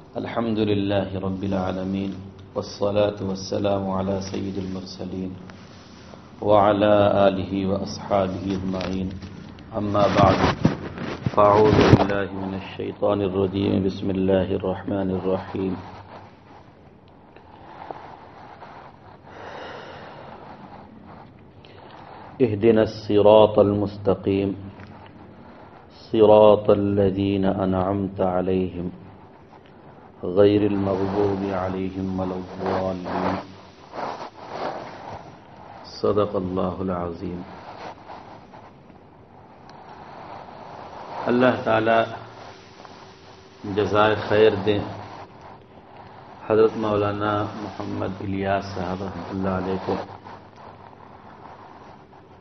الحمد لله رب العالمين والصلاة والسلام على سيد المرسلين وعلى آله وأصحابه أجمعين أما بعد فأعوذ بالله من الشيطان الرجيم بسم الله الرحمن الرحيم اهدنا الصراط المستقيم صراط الذين أنعمت عليهم غیر المغضوب علیہم ولا الضالین صدق اللہ العظیم۔ اللہ تعالی جزائے خیر دیں حضرت مولانا محمد الیاس صاحب رحمۃ اللہ علیہ کو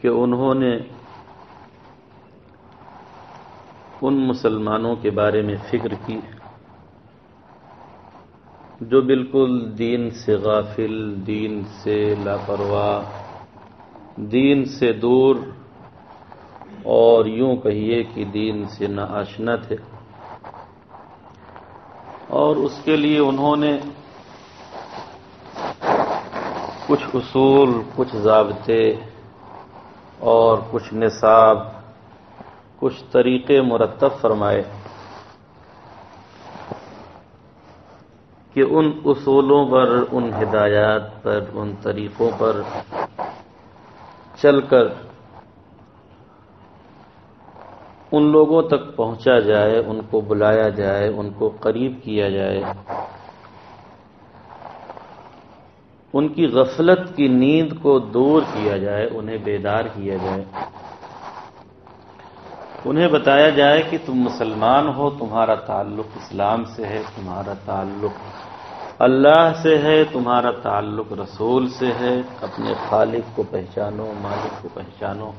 کہ انہوں نے ان مسلمانوں کے بارے میں فکر کی جو بالکل دین سے غافل، دین سے لاپرواہ، دین سے دور اور یوں کہیے کہ دین سے ناآشنا تھے، اور اس کے لیے انہوں نے کچھ اصول، کچھ ضابطے اور کچھ نصاب، کچھ طریقے مرتب فرمائے کہ ان اصولوں پر، ان ہدایات پر، ان طریقوں پر چل کر ان لوگوں تک پہنچا جائے، ان کو بلایا جائے، ان کو قریب کیا جائے، ان کی غفلت کی نیند کو دور کیا جائے، انہیں بیدار کیا جائے، انہیں بتایا جائے کہ تم مسلمان ہو، تمہارا تعلق اسلام سے ہے، تمہارا تعلق اللہ سے ہے، تمہارا تعلق رسول سے ہے، اپنے خالق کو پہچانو، مالک کو پہچانو۔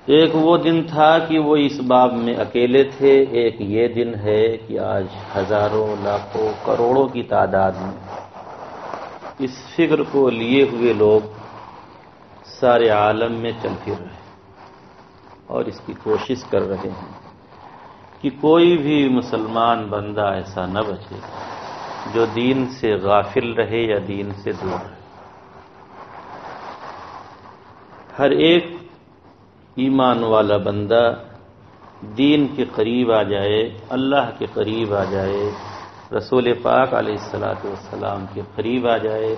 ایک وہ دن تھا کہ وہ اس باب میں اکیلے تھے، ایک یہ دن ہے کہ آج ہزاروں، لاکھوں، کروڑوں کی تعداد میں اس فکر کو لیے ہوئے لوگ سارے عالم میں چل پھر رہے ہیں اور اس کی کوشش کر رہے ہیں کہ کوئی بھی مسلمان بندہ ایسا نہ بچے جو دین سے غافل رہے یا دین سے دور رہے۔ ہر ایک ایمان والا بندہ دین کے قریب آ جائے، اللہ کے قریب آ جائے، رسول پاک علیہ الصلوۃ والسلام کے قریب آ جائے،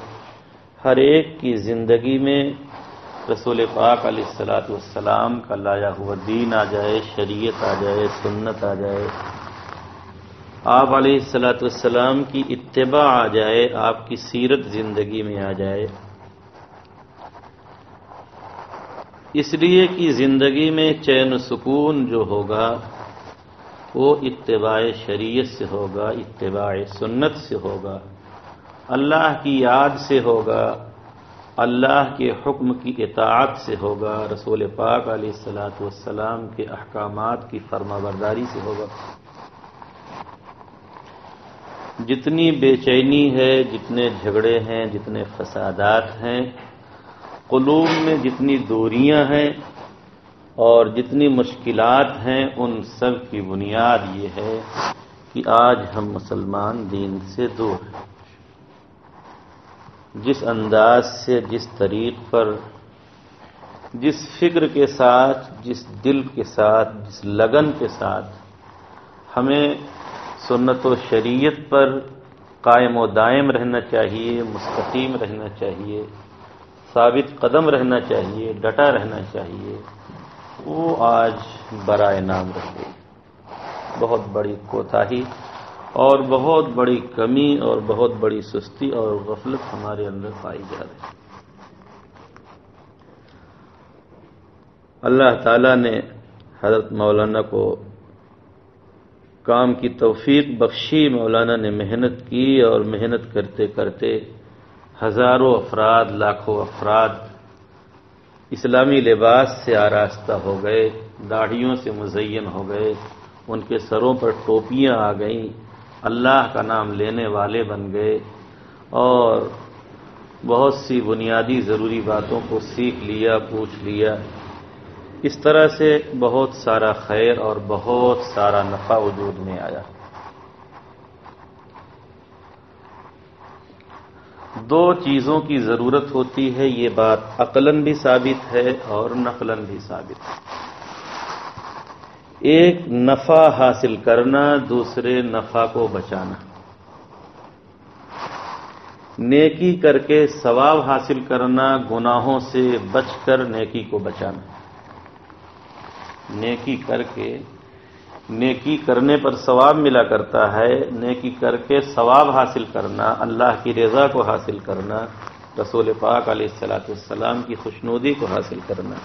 ہر ایک کی زندگی میں رسول پاک علیہ الصلوۃ والسلام کا لایا ہوا دین آ جائے، شریعت آ جائے، سنت آ جائے، آپ علیہ الصلوۃ والسلام کی اتباع آ جائے، آپ کی سیرت زندگی میں آ جائے، اس لیے کہ زندگی میں چین و سکون جو ہوگا وہ اتباع شریعت سے ہوگا، اتباع سنت سے ہوگا، اللہ کی یاد سے ہوگا، اللہ کے حکم کی اطاعت سے ہوگا، رسول پاک علیہ الصلوۃ والسلام کے احکامات کی فرما برداری سے ہوگا۔ جتنی بے چینی ہے، جتنے جھگڑے ہیں، جتنے فسادات ہیں، قلوب میں جتنی دوریاں ہیں اور جتنی مشکلات ہیں، ان سب کی بنیاد یہ ہے کہ آج ہم مسلمان دین سے دور ہیں۔ جس انداز سے، جس طریق پر، جس فکر کے ساتھ، جس دل کے ساتھ، جس لگن کے ساتھ ہمیں سنت و شریعت پر قائم و دائم رہنا چاہیے، مستقیم رہنا چاہیے، ثابت قدم رہنا چاہیے، ڈٹا رہنا چاہیے، وہ آج برائے نام رہ گئی۔ بہت بڑی کوتاہی اور بہت بڑی کمی اور بہت بڑی سستی اور غفلت ہمارے اندر پائی جا رہی ہے۔ اللہ تعالیٰ نے حضرت مولانا کو کام کی توفیق بخشی، مولانا نے محنت کی اور محنت کرتے کرتے ہزاروں افراد، لاکھوں افراد اسلامی لباس سے آراستہ ہو گئے، داڑھیوں سے مزین ہو گئے، ان کے سروں پر ٹوپیاں آ گئیں، اللہ کا نام لینے والے بن گئے اور بہت سی بنیادی ضروری باتوں کو سیکھ لیا، پوچھ لیا، اس طرح سے بہت سارا خیر اور بہت سارا نفع وجود میں آیا۔ دو چیزوں کی ضرورت ہوتی ہے، یہ بات عقلاً بھی ثابت ہے اور نقلاً بھی ثابت ہے۔ ایک نفع حاصل کرنا، دوسرے نفع کو بچانا۔ نیکی کر کے ثواب حاصل کرنا، گناہوں سے بچ کر نیکی کو بچانا۔ نیکی کر کے، نیکی کرنے پر ثواب ملا کرتا ہے، نیکی کر کے ثواب حاصل کرنا، اللہ کی رضا کو حاصل کرنا، رسول پاک علیہ الصلوۃ والسلام کی خوشنودی کو حاصل کرنا،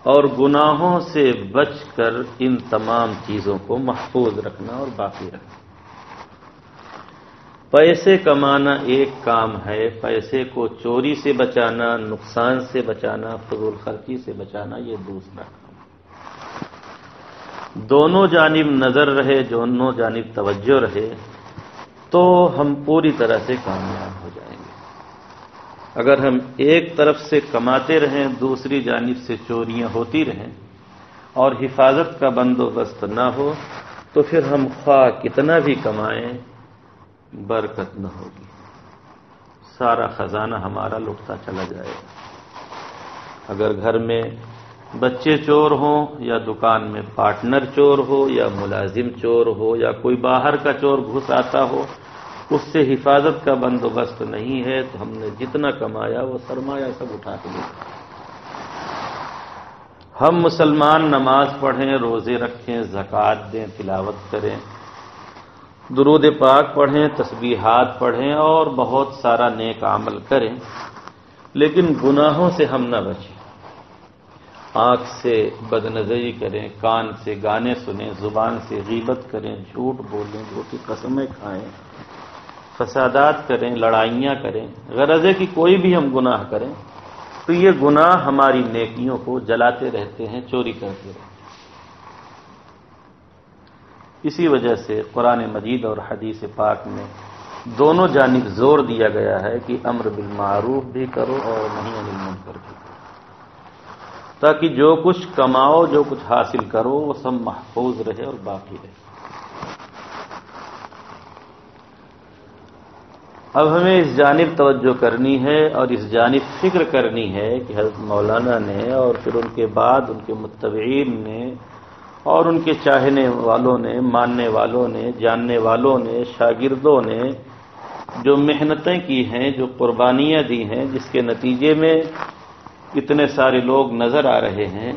اور گناہوں سے بچ کر ان تمام چیزوں کو محفوظ رکھنا اور باقی رکھنا۔ پیسے کمانا ایک کام ہے، پیسے کو چوری سے بچانا، نقصان سے بچانا، فضول خرچی سے بچانا یہ دوسرا کام۔ دونوں جانب نظر رہے، دونوں جانب توجہ رہے تو ہم پوری طرح سے کامیاب ہو جائیں گے۔ اگر ہم ایک طرف سے کماتے رہیں، دوسری جانب سے چوریاں ہوتی رہیں اور حفاظت کا بندوبست نہ ہو تو پھر ہم خواہ کتنا بھی کمائیں برکت نہ ہوگی، سارا خزانہ ہمارا لٹتا چلا جائے گا۔ اگر گھر میں بچے چور ہوں یا دکان میں پارٹنر چور ہو یا ملازم چور ہو یا کوئی باہر کا چور گھس آتا ہو، اس سے حفاظت کا بندوبست نہیں ہے تو ہم نے جتنا کمایا وہ سرمایہ سب اٹھا کے لے۔ ہم مسلمان نماز پڑھیں، روزے رکھیں، زکوٰۃ دیں، تلاوت کریں، درود پاک پڑھیں، تسبیحات پڑھیں اور بہت سارا نیک عمل کریں، لیکن گناہوں سے ہم نہ بچیں۔ آنکھ سے بد نظری کریں، کان سے گانے سنیں، زبان سے غیبت کریں، جھوٹ بولیں، جھوٹی قسمیں کھائیں، فسادات کریں، لڑائیاں کریں، غرض ہے کہ کوئی بھی ہم گناہ کریں تو یہ گناہ ہماری نیکیوں کو جلاتے رہتے ہیں، چوری کرتے رہتے ہیں۔ اسی وجہ سے قرآن مجید اور حدیث پاک میں دونوں جانب زور دیا گیا ہے کہ امر بالمعروف بھی کرو اور نہی عن المنکر بھی کرو، تاکہ جو کچھ کماؤ، جو کچھ حاصل کرو وہ سب محفوظ رہے اور باقی رہے۔ اب ہمیں اس جانب توجہ کرنی ہے اور اس جانب فکر کرنی ہے کہ حضرت مولانا نے اور پھر ان کے بعد ان کے متبعین نے اور ان کے چاہنے والوں نے، ماننے والوں نے، جاننے والوں نے، شاگردوں نے جو محنتیں کی ہیں، جو قربانیاں دی ہیں، جس کے نتیجے میں اتنے سارے لوگ نظر آ رہے ہیں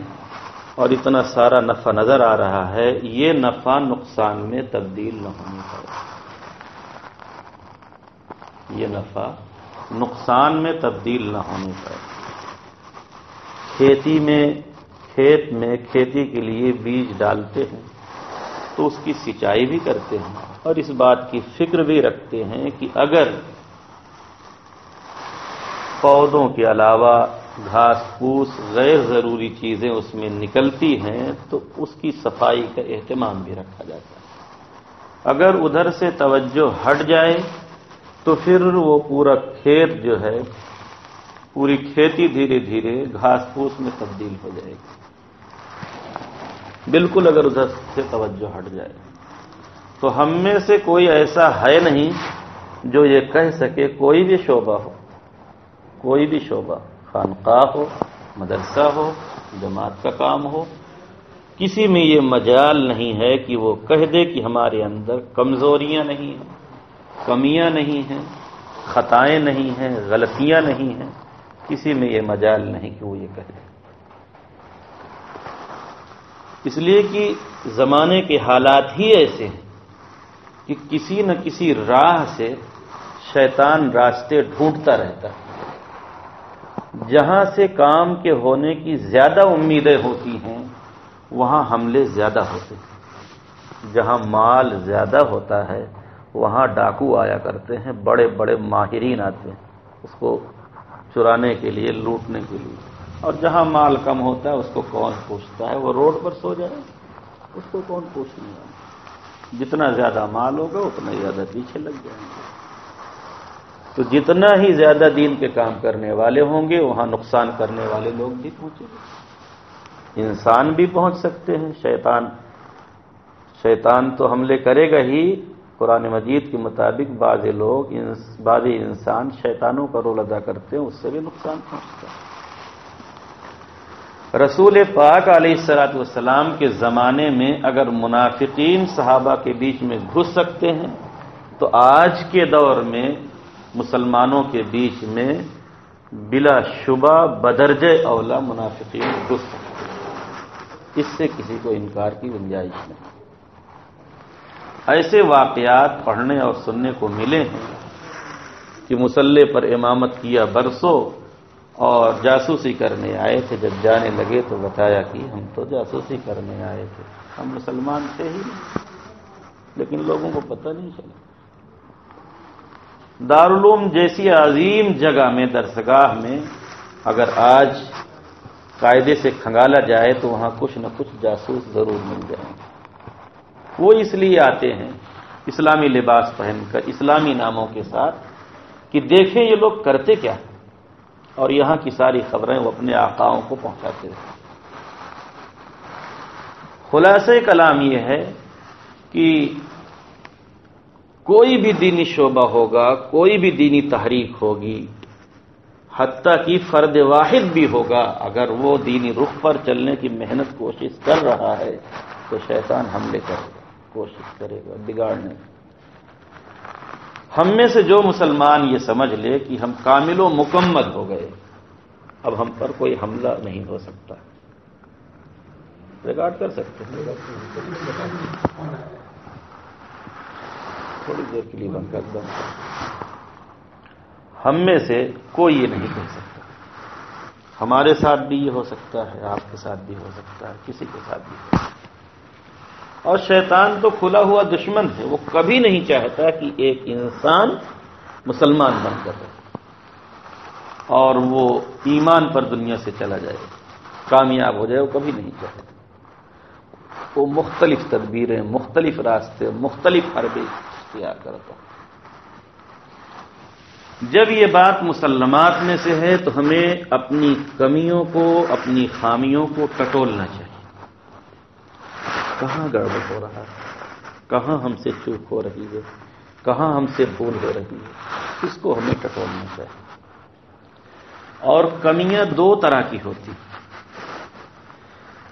اور اتنا سارا نفع نظر آ رہا ہے، یہ نفع نقصان میں تبدیل نہ ہونے پائے، یہ نفع نقصان میں تبدیل نہ ہونے پائے۔ کھیت میں کھیتی کے لیے بیج ڈالتے ہیں تو اس کی سینچائی بھی کرتے ہیں اور اس بات کی فکر بھی رکھتے ہیں کہ اگر پودوں کے علاوہ گھاس پھوس غیر ضروری چیزیں اس میں نکلتی ہیں تو اس کی صفائی کا اہتمام بھی رکھا جاتا ہے۔ اگر ادھر سے توجہ ہٹ جائے تو پھر وہ پورا کھیت جو ہے، پوری کھیتی دھیرے دھیرے گھاس پھوس میں تبدیل ہو جائے گی، بالکل اگر ادھر سے توجہ ہٹ جائے تو ہم میں سے کوئی ایسا ہے نہیں جو یہ کہہ سکے، کوئی بھی شعبہ ہو، کوئی بھی شعبہ، خانقاہ ہو، مدرسہ ہو، جماعت کا کام ہو، کسی میں یہ مجال نہیں ہے کہ وہ کہہ دے کہ ہمارے اندر کمزوریاں نہیں ہیں، کمیاں نہیں ہیں، خطائیں نہیں ہیں، غلطیاں نہیں ہیں، کسی میں یہ مجال نہیں کہ وہ یہ کہہ دے۔ اس لیے کہ زمانے کے حالات ہی ایسے ہیں کہ کسی نہ کسی راہ سے شیطان راستے ڈھونڈتا رہتا ہے۔ جہاں سے کام کے ہونے کی زیادہ امیدیں ہوتی ہیں وہاں حملے زیادہ ہوتے ہیں، جہاں مال زیادہ ہوتا ہے وہاں ڈاکو آیا کرتے ہیں، بڑے بڑے ماہرین آتے ہیں اس کو چرانے کے لیے، لوٹنے کے لیے، اور جہاں مال کم ہوتا ہے اس کو کون پوچھتا ہے، وہ روڈ پر سو جائے اس کو کون پوچھنے والا۔ جتنا زیادہ مال ہوگا اتنا زیادہ پیچھے لگ جائیں گے، تو جتنا ہی زیادہ دین کے کام کرنے والے ہوں گے وہاں نقصان کرنے والے لوگ بھی پہنچیں گے۔ انسان بھی پہنچ سکتے ہیں، شیطان تو حملے کرے گا ہی۔ قرآن مجید کے مطابق بعض انسان شیطانوں کا رول ادا کرتے ہیں، اس سے بھی نقصان پہنچتا ہے۔ رسول پاک علیہ الصلوۃ والسلام کے زمانے میں اگر منافقین صحابہ کے بیچ میں گھس سکتے ہیں تو آج کے دور میں مسلمانوں کے بیچ میں بلا شبہ بدرجہ اولا منافقین گھس سکتے ہیں، اس سے کسی کو انکار کی گنجائش نہیں۔ ایسے واقعات پڑھنے اور سننے کو ملے ہیں کہ مصلی پر امامت کیا برسوں اور جاسوسی کرنے آئے تھے، جب جانے لگے تو بتایا کہ ہم تو جاسوسی کرنے آئے تھے، ہم مسلمان تھے ہی لیکن لوگوں کو پتہ نہیں چلا۔ دارالعلوم جیسی عظیم جگہ میں، درسگاہ میں اگر آج قاعدے سے کھنگالا جائے تو وہاں کچھ نہ کچھ جاسوس ضرور مل جائیں گے۔ وہ اس لیے آتے ہیں اسلامی لباس پہن کر، اسلامی ناموں کے ساتھ، کہ دیکھیں یہ لوگ کرتے کیا، اور یہاں کی ساری خبریں وہ اپنے آقاؤں کو پہنچاتے ہیں۔ خلاصہ کلام یہ ہے کہ کوئی بھی دینی شعبہ ہوگا، کوئی بھی دینی تحریک ہوگی، حتیٰ کہ فرد واحد بھی ہوگا، اگر وہ دینی رخ پر چلنے کی محنت کوشش کر رہا ہے تو شیطان حملے کرے گا، کوشش کرے گا بگاڑنے۔ ہم میں سے جو مسلمان یہ سمجھ لے کہ ہم کامل و مکمل ہو گئے، اب ہم پر کوئی حملہ نہیں ہو سکتا۔ ریکارڈ کر سکتے ہیں، تھوڑی دیر کے لیے بند کر دوں۔ ہم میں سے کوئی یہ نہیں کہہ سکتا۔ ہمارے ساتھ بھی یہ ہو سکتا ہے، آپ کے ساتھ بھی ہو سکتا ہے، کسی کے ساتھ بھی ہو سکتا ہے۔ اور شیطان تو کھلا ہوا دشمن ہے، وہ کبھی نہیں چاہتا کہ ایک انسان مسلمان بن کر رہے اور وہ ایمان پر دنیا سے چلا جائے، کامیاب ہو جائے، وہ کبھی نہیں چاہتا۔ وہ مختلف تدبیریں، مختلف راستے، مختلف حربے اختیار کرتا ہے۔ جب یہ بات مسلمات میں سے ہے تو ہمیں اپنی کمیوں کو، اپنی خامیوں کو ٹٹولنا چاہیے۔ کہاں گڑبڑ ہو رہا ہے، کہاں ہم سے چوک ہو رہی ہے، کہاں ہم سے بھول ہو رہی ہے، اس کو ہمیں ٹٹولنا چاہیے۔ اور کمیاں دو طرح کی ہوتی ہیں۔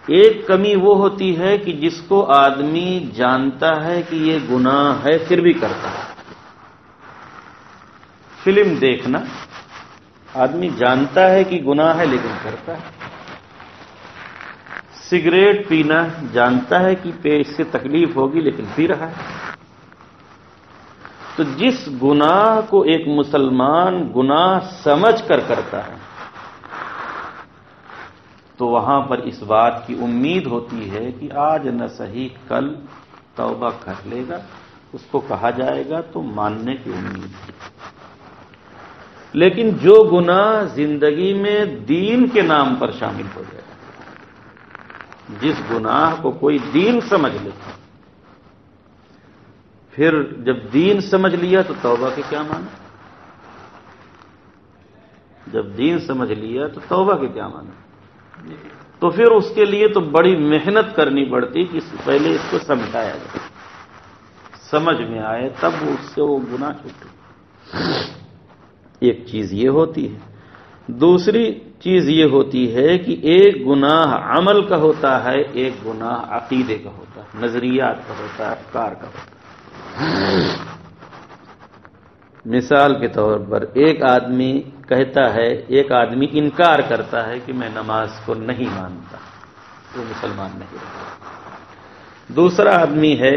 ایک کمی وہ ہوتی ہے کہ جس کو آدمی جانتا ہے کہ یہ گناہ ہے پھر بھی کرتا ہے۔ فلم دیکھنا، آدمی جانتا ہے کہ گناہ ہے لیکن کرتا ہے۔ سگریٹ پینا، جانتا ہے کہ پیٹ سے تکلیف ہوگی لیکن پی رہا ہے۔ تو جس گناہ کو ایک مسلمان گناہ سمجھ کر کرتا ہے تو وہاں پر اس بات کی امید ہوتی ہے کہ آج نہ صحیح کل توبہ کر لے گا، اس کو کہا جائے گا تو ماننے کی امید ہے۔ لیکن جو گناہ زندگی میں دین کے نام پر شامل ہو جائے، جس گناہ کو کوئی دین سمجھ لیتا، پھر جب دین سمجھ لیا تو توبہ کے کیا معنی؟ جب دین سمجھ لیا تو توبہ کے کیا معنی؟ تو پھر اس کے لیے تو بڑی محنت کرنی پڑتی کہ پہلے اس کو سمجھایا جائے، سمجھ میں آئے تب اس سے وہ گناہ چھوٹے۔ ایک چیز یہ ہوتی ہے۔ دوسری چیز یہ ہوتی ہے کہ ایک گناہ عمل کا ہوتا ہے، ایک گناہ عقیدے کا ہوتا ہے، نظریات کا ہوتا ہے، افکار کا ہوتا ہے۔ مثال کے طور پر ایک آدمی کہتا ہے، ایک آدمی انکار کرتا ہے کہ میں نماز کو نہیں مانتا، وہ مسلمان نہیں رہتا۔ دوسرا آدمی ہے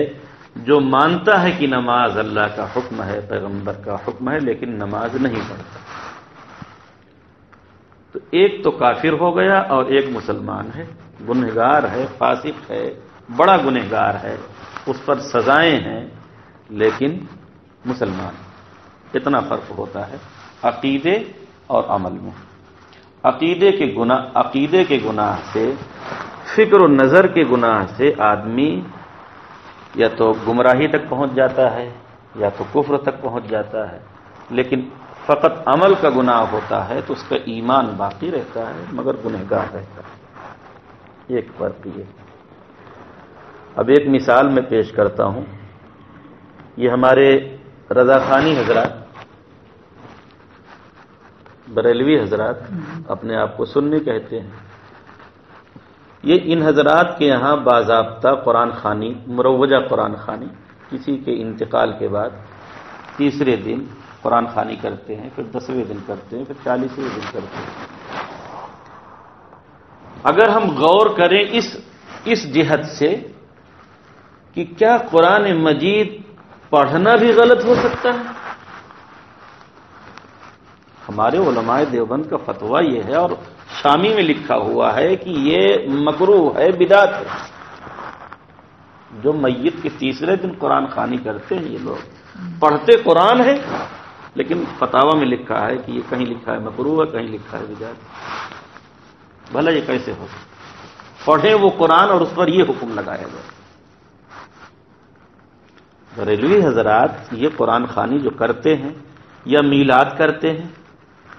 جو مانتا ہے کہ نماز اللہ کا حکم ہے، پیغمبر کا حکم ہے، لیکن نماز نہیں پڑھتا۔ تو ایک تو کافر ہو گیا اور ایک مسلمان ہے، گنہگار ہے، فاسق ہے، بڑا گنہگار ہے، اس پر سزائیں ہیں لیکن مسلمان۔ اتنا فرق ہوتا ہے عقیدے اور عمل میں۔ عقیدے کے گناہ سے، فکر و نظر کے گناہ سے آدمی یا تو گمراہی تک پہنچ جاتا ہے یا تو کفر تک پہنچ جاتا ہے، لیکن فقط عمل کا گناہ ہوتا ہے تو اس کا ایمان باقی رہتا ہے مگر گنہگار رہتا ہے۔ ایک فرق یہ. اب ایک مثال میں پیش کرتا ہوں. یہ ہمارے رضاخانی حضرات، بریلوی حضرات اپنے آپ کو سنی کہتے ہیں. یہ ان حضرات کے یہاں باضابطہ قرآن خوانی، مروجہ قرآن خوانی، کسی کے انتقال کے بعد تیسرے دن قرآن خوانی کرتے ہیں، پھر 10ویں دن کرتے ہیں، پھر 40ویں دن کرتے ہیں. اگر ہم غور کریں اس جہت سے کہ کیا قرآن مجید پڑھنا بھی غلط ہو سکتا ہے؟ ہمارے علماء دیوبند کا فتویٰ یہ ہے، اور شامی میں لکھا ہوا ہے کہ یہ مکروہ ہے، بدعت ہے. جو میت کے تیسرے دن قرآن خوانی کرتے ہیں یہ لوگ پڑھتے قرآن ہے، لیکن فتاوی میں لکھا ہے کہ یہ کہیں لکھا ہے مکروہ ہے، کہیں لکھا ہے بدعت. بھلا یہ کیسے ہو؟ پڑھیں وہ قرآن اور اس پر یہ حکم لگایا گیا. بریلوی حضرات یہ قرآن خوانی جو کرتے ہیں، یا میلاد کرتے ہیں،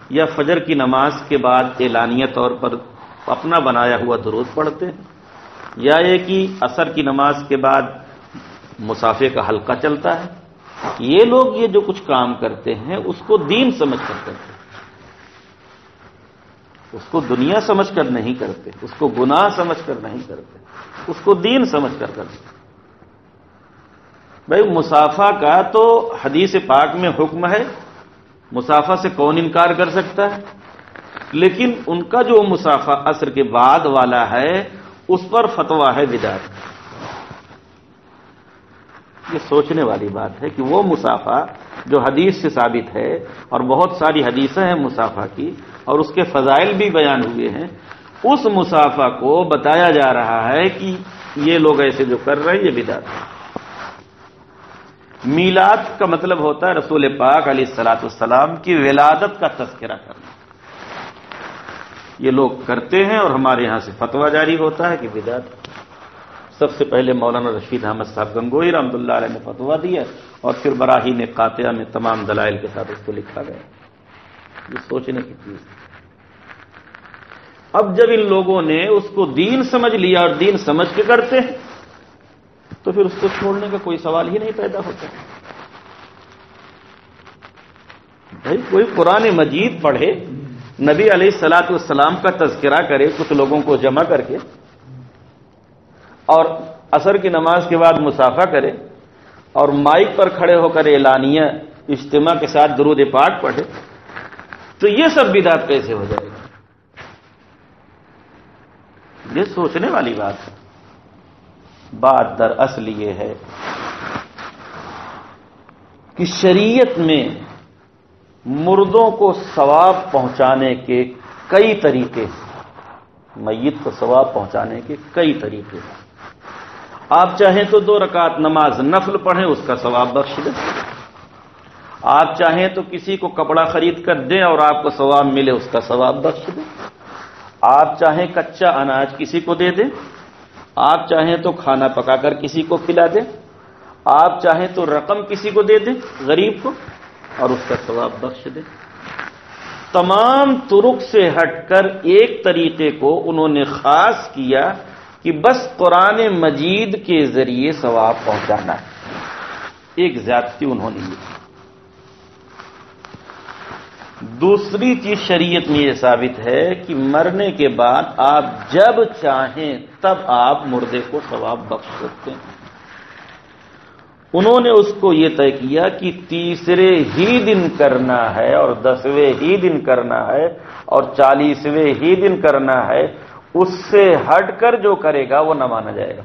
یا فجر کی نماز کے بعد اعلانیہ طور پر اپنا بنایا ہوا درود پڑھتے ہیں، یا یہ کہ عصر کی نماز کے بعد مصافحے کا حلقہ چلتا ہے. یہ لوگ یہ جو کچھ کام کرتے ہیں اس کو دین سمجھ کر کرتے ہیں، اس کو دنیا سمجھ کر نہیں کرتے، اس کو گناہ سمجھ کر نہیں کرتے، اس کو دین سمجھ کر کرتے. بھائی مصافحہ کا تو حدیث پاک میں حکم ہے، مصافحہ سے کون انکار کر سکتا ہے؟ لیکن ان کا جو مصافحہ عصر کے بعد والا ہے اس پر فتویٰ ہے بدعت. یہ سوچنے والی بات ہے کہ وہ مصافحہ جو حدیث سے ثابت ہے، اور بہت ساری حدیثیں ہیں مصافحہ کی اور اس کے فضائل بھی بیان ہوئے ہیں، اس مصافحہ کو بتایا جا رہا ہے کہ یہ لوگ ایسے جو کر رہے ہیں یہ بدعت ہے. میلاد کا مطلب ہوتا ہے رسول پاک علیہ الصلوۃ والسلام کی ولادت کا تذکرہ کرنا. یہ لوگ کرتے ہیں اور ہمارے یہاں سے فتویٰ جاری ہوتا ہے کہ بدعت. سب سے پہلے مولانا رشید احمد صاحب گنگوئی رحمۃ اللہ علیہ نے فتویٰ دیا، اور پھر براہین قاطعہ میں تمام دلائل کے ساتھ اس کو لکھا گیا. یہ سوچنے کی چیز ہے. اب جب ان لوگوں نے اس کو دین سمجھ لیا اور دین سمجھ کے کرتے ہیں تو پھر اس کو چھوڑنے کا کوئی سوال ہی نہیں پیدا ہوتا. بھائی کوئی قرآن مجید پڑھے، نبی علیہ الصلوۃ والسلام کا تذکرہ کرے کچھ لوگوں کو جمع کر کے، اور عصر کی نماز کے بعد مصافحہ کرے، اور مائک پر کھڑے ہو کر اعلانیہ اجتماع کے ساتھ درود پاک پڑھے، تو یہ سب بدعت کیسے ہو جائے گا؟ یہ سوچنے والی بات ہے. بات دراصل یہ ہے کہ شریعت میں مردوں کو ثواب پہنچانے کے کئی طریقے ہیں. میت کو ثواب پہنچانے کے کئی طریقے ہیں. آپ چاہیں تو 2 رکعت نماز نفل پڑھیں، اس کا ثواب بخش دیں. آپ چاہیں تو کسی کو کپڑا خرید کر دیں اور آپ کو ثواب ملے، اس کا ثواب بخش دیں. آپ چاہیں کچا اناج کسی کو دے دیں، آپ چاہیں تو کھانا پکا کر کسی کو کھلا دیں، آپ چاہیں تو رقم کسی کو دے دیں غریب کو اور اس کا ثواب بخش دیں. تمام طرق سے ہٹ کر ایک طریقے کو انہوں نے خاص کیا کہ بس قرآن مجید کے ذریعے ثواب پہنچانا ہے. ایک زیادتی انہوں نے کی. دوسری چیز شریعت میں یہ ثابت ہے کہ مرنے کے بعد آپ جب چاہیں تب آپ مردے کو ثواب بخش سکتے ہیں. انہوں نے اس کو یہ طے کیا کہ تیسرے ہی دن کرنا ہے اور 10ویں ہی دن کرنا ہے اور 40ویں ہی دن کرنا ہے. اس سے ہٹ کر جو کرے گا وہ نہ مانا جائے گا.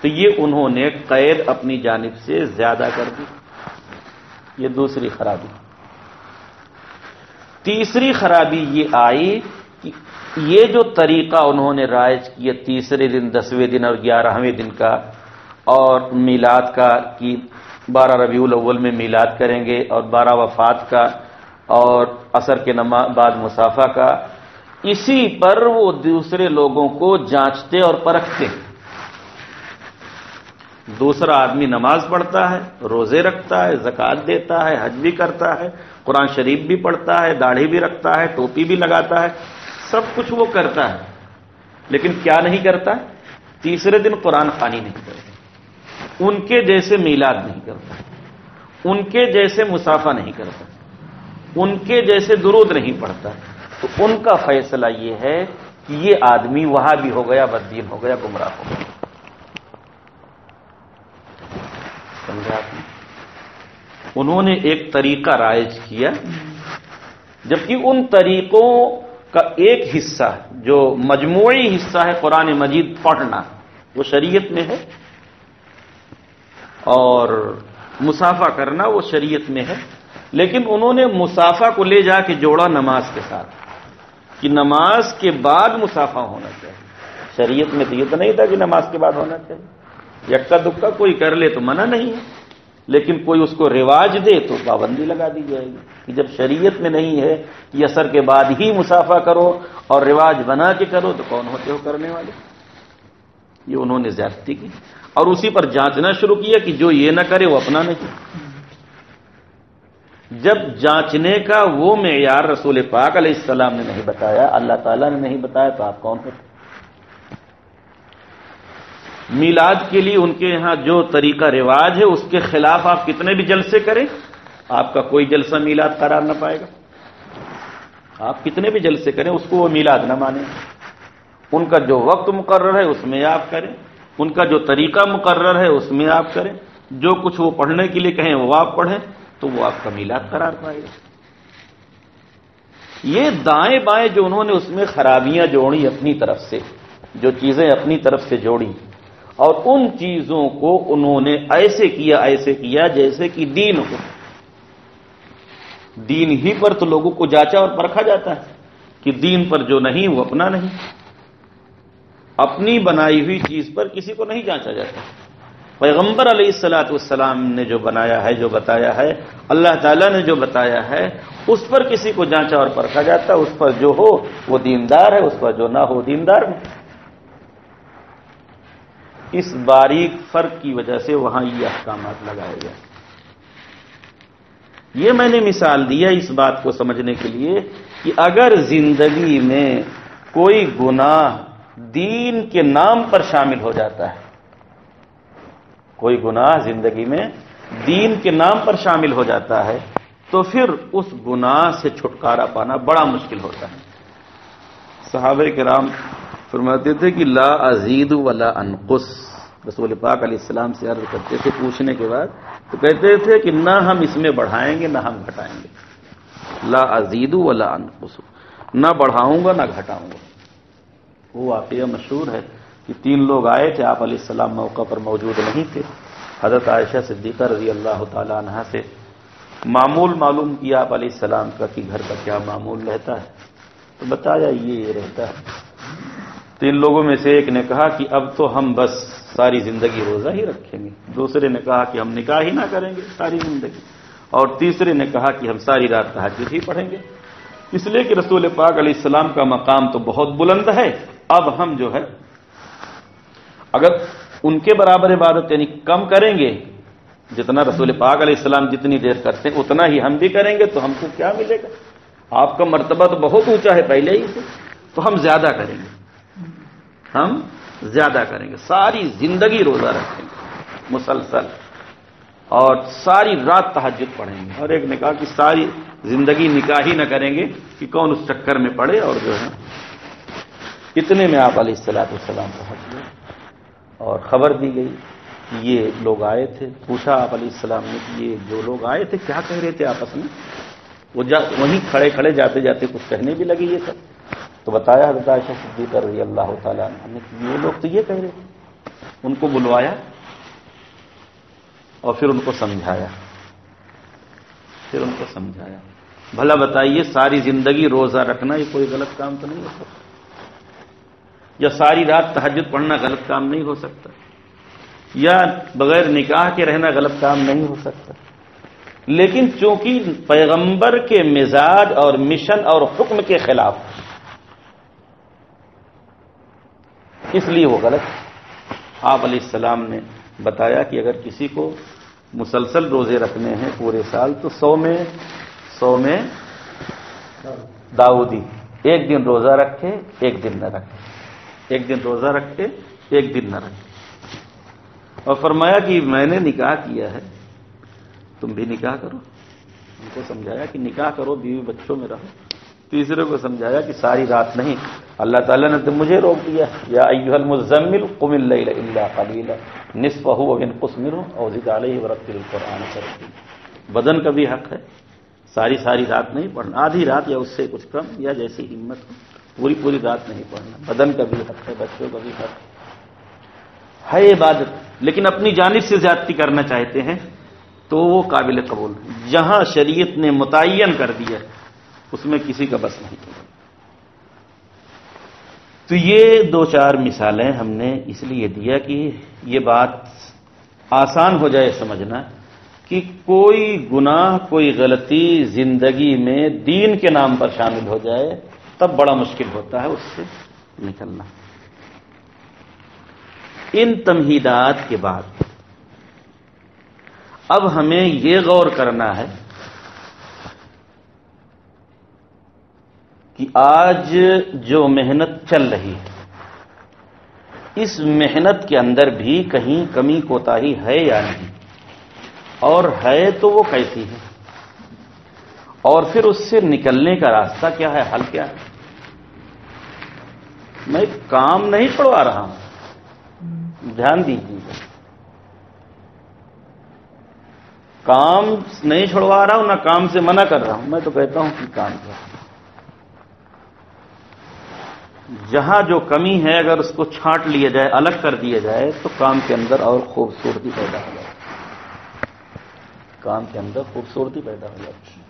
تو یہ انہوں نے قید اپنی جانب سے زیادہ کر دی. یہ دوسری خرابی. تیسری خرابی یہ آئی کہ یہ جو طریقہ انہوں نے رائج کیا تیسرے دن 10ویں دن اور 11ویں دن کا، اور میلاد کا کہ 12 ربیع الاول میں میلاد کریں گے اور 12 وفات کا اور عصر کے بعد مصافحہ کا، اسی پر وہ دوسرے لوگوں کو جانچتے اور پرکھتے. دوسرا آدمی نماز پڑھتا ہے، روزے رکھتا ہے، زکوٰۃ دیتا ہے، حج بھی کرتا ہے، قرآن شریف بھی پڑھتا ہے، داڑھی بھی رکھتا ہے، ٹوپی بھی لگاتا ہے، سب کچھ وہ کرتا ہے، لیکن کیا نہیں کرتا؟ تیسرے دن قرآن خوانی نہیں کرتا، ان کے جیسے میلاد نہیں کرتا، ان کے جیسے مصافحہ نہیں کرتا، ان کے جیسے درود نہیں پڑھتا، تو ان کا فیصلہ یہ ہے کہ یہ آدمی وہاں بھی ہو گیا، بددین ہو گیا، گمراہ ہو گیا۔ سمجھا آپ نے؟ انہوں نے ایک طریقہ رائج کیا، جبکہ ان طریقوں کا ایک حصہ جو مجموعی حصہ ہے قرآن مجید پڑھنا، وہ شریعت میں ہے، اور مصافحہ کرنا وہ شریعت میں ہے، لیکن انہوں نے مصافحہ کو لے جا کے جوڑا نماز کے ساتھ کہ نماز کے بعد مصافحہ ہونا چاہیے۔ شریعت میں تو یہ تو نہیں تھا کہ نماز کے بعد ہونا چاہیے، یکا دکا کوئی کر لے تو منع نہیں ہے، لیکن کوئی اس کو رواج دے تو پابندی لگا دی جائے گی کہ جب شریعت میں نہیں ہے کہ عصر کے بعد ہی مصافحہ کرو اور رواج بنا کے کرو تو کون ہوتے ہو کرنے والے؟ یہ انہوں نے زیادتی کی اور اسی پر جانچنا شروع کیا کہ جو یہ نہ کرے وہ اپنا نہیں۔ جب جانچنے کا وہ معیار رسول پاک علیہ السلام نے نہیں بتایا، اللہ تعالیٰ نے نہیں بتایا، تو آپ کون ہوتے؟ میلاد کے لیے ان کے ہاں جو طریقہ رواج ہے اس کے خلاف آپ کتنے بھی جلسے کریں، آپ کا کوئی جلسہ میلاد قرار نہ پائے گا۔ آپ کتنے بھی جلسے کریں اس کو وہ میلاد نہ مانیں۔ ان کا جو وقت مقرر ہے اس میں آپ کریں، ان کا جو طریقہ مقرر ہے اس میں آپ کریں، جو کچھ وہ پڑھنے کے لیے کہیں وہ آپ پڑھیں، تو وہ آپ کا میلاد قرار پائے گا۔ یہ دائیں بائیں جو انہوں نے اس میں خرابیاں جوڑی اپنی طرف سے، جو چیزیں اپنی طرف سے جوڑی، اور ان چیزوں کو انہوں نے ایسے کیا جیسے کہ دین ہو۔ دین ہی پر تو لوگوں کو جانچا اور پرکھا جاتا ہے کہ دین پر جو نہیں وہ اپنا نہیں، اپنی بنائی ہوئی چیز پر کسی کو نہیں جانچا جاتا۔ پیغمبر علیہ الصلوۃ والسلام نے جو بنایا ہے، جو بتایا ہے، اللہ تعالیٰ نے جو بتایا ہے، اس پر کسی کو جانچا اور پرکھا جاتا ہے، اس پر جو ہو وہ دیندار ہے، اس پر جو نہ ہو دیندار نہیں۔ اس باریک فرق کی وجہ سے وہاں یہ احکامات لگائے گئے۔ یہ میں نے مثال دیا اس بات کو سمجھنے کے لیے کہ اگر زندگی میں کوئی گناہ دین کے نام پر شامل ہو جاتا ہے، کوئی گناہ زندگی میں دین کے نام پر شامل ہو جاتا ہے، تو پھر اس گناہ سے چھٹکارا پانا بڑا مشکل ہوتا ہے۔ صحابہ کرام فرماتے تھے کہ لا ازید ولا انقص، رسول پاک علیہ السلام سے عرض کرتے تھے پوچھنے کے بعد، تو کہتے تھے کہ نہ ہم اس میں بڑھائیں گے نہ ہم گھٹائیں گے، لا ازید ولا انقص، نہ بڑھاؤں گا نہ گھٹاؤں گا۔ وہ واقعہ مشہور ہے کہ 3 لوگ آئے تھے، آپ علیہ السلام موقع پر موجود نہیں تھے۔ حضرت عائشہ صدیقہ رضی اللہ تعالی عنہا سے معمول معلوم کیا آپ علیہ السلام کا کہ گھر کا کیا معمول رہتا ہے، تو بتایا یہ رہتا ہے۔ 3 لوگوں میں سے ایک نے کہا کہ اب تو ہم بس ساری زندگی روزہ ہی رکھیں گے، دوسرے نے کہا کہ ہم نکاح ہی نہ کریں گے ساری زندگی، اور تیسرے نے کہا کہ ہم ساری رات تہجد ہی پڑھیں گے، اس لیے کہ رسول پاک علیہ السلام کا مقام تو بہت بلند ہے، اب ہم جو ہے اگر ان کے برابر عبادت یعنی کم کریں گے، جتنا رسول پاک علیہ السلام جتنی دیر کرتے ہیں اتنا ہی ہم بھی کریں گے، تو ہم کو کیا ملے گا؟ آپ کا مرتبہ تو بہت اونچا ہے پہلے ہی سے، تو ہم زیادہ کریں گے، ہم زیادہ کریں گے، ساری زندگی روزہ رکھیں گے مسلسل، اور ساری رات تہجد پڑھیں گے۔ اور ایک نے کہا کہ ساری زندگی نکاح ہی نہ کریں گے کہ کون اس چکر میں پڑے، اور جو ہے اتنے میں آپ علیہ السلام پہنچ گئے اور خبر دی گئی کہ یہ لوگ آئے تھے۔ پوچھا آپ علیہ السلام نے کہ یہ جو لوگ آئے تھے کیا کہہ رہے تھے آپس میں؟ وہ وہیں کھڑے کھڑے جاتے جاتے کچھ کہنے بھی لگے یہ سب، تو بتایا حضرت عائشہ صدیقہ رضی اللہ تعالیٰ عنہ نے کہ یہ لوگ تو یہ کہہ رہے تھے۔ ان کو بلوایا اور پھر ان کو سمجھایا، بھلا بتائیے ساری زندگی روزہ رکھنا یہ کوئی غلط کام تو نہیں ہو سکتا، یا ساری رات تہجد پڑھنا غلط کام نہیں ہو سکتا، یا بغیر نکاح کے رہنا غلط کام نہیں ہو سکتا، لیکن چونکہ پیغمبر کے مزاج اور مشن اور حکم کے خلاف، اس لیے وہ غلط۔ آپ علیہ السلام نے بتایا کہ اگر کسی کو مسلسل روزے رکھنے ہیں پورے سال تو 100 میں داؤدی، ایک دن روزہ رکھے ایک دن نہ رکھے، ایک دن روزہ رکھے، ایک دن نہ رکھے، اور فرمایا کہ میں نے نکاح کیا ہے، تم بھی نکاح کرو۔ ان کو سمجھایا کہ نکاح کرو، بیوی بچوں میں رہو۔ تیسرے کو سمجھایا کہ ساری رات نہیں، اللہ تعالیٰ نے تو مجھے روک دیا، یا ایھا المزمل قم اللیل الا قلیلا نصفہ او انقص منہ او زد علیہ ورتل القرآن ترتیلا۔ بدن کا بھی حق ہے، ساری رات نہیں پڑھنا، آدھی رات یا اس سے کچھ کم، یا جیسی ہمت ہو، پوری رات نہیں پڑھنا۔ بدن کا بھی حق ہے، بچوں کا بھی حق ہے عبادت، لیکن اپنی جانب سے زیادتی کرنا چاہتے ہیں تو وہ قابل قبول ہے۔ جہاں شریعت نے متعین کر دیا اس میں کسی کا بس نہیں۔ تو یہ 2-4 مثالیں ہم نے اس لیے دیا کہ یہ بات آسان ہو جائے سمجھنا کہ کوئی گناہ، کوئی غلطی زندگی میں دین کے نام پر شامل ہو جائے تب بڑا مشکل ہوتا ہے اس سے نکلنا۔ ان تمہیدات کے بعد اب ہمیں یہ غور کرنا ہے کہ آج جو محنت چل رہی ہے اس محنت کے اندر بھی کہیں کمی کوتاہی ہے یا نہیں، اور ہے تو وہ کیسی ہے، اور پھر اس سے نکلنے کا راستہ کیا ہے، حل کیا ہے۔ میں کام نہیں چھڑوا رہا ہوں، دھیان دیجیے، کام نہیں چھڑوا رہا ہوں، نہ کام سے منع کر رہا ہوں، میں تو کہتا ہوں کہ کام کیا، جہاں جو کمی ہے اگر اس کو چھانٹ لیا جائے، الگ کر دیا جائے تو کام کے اندر اور خوبصورتی پیدا ہو جائے، کام کے اندر خوبصورتی پیدا ہو جاتی ہے۔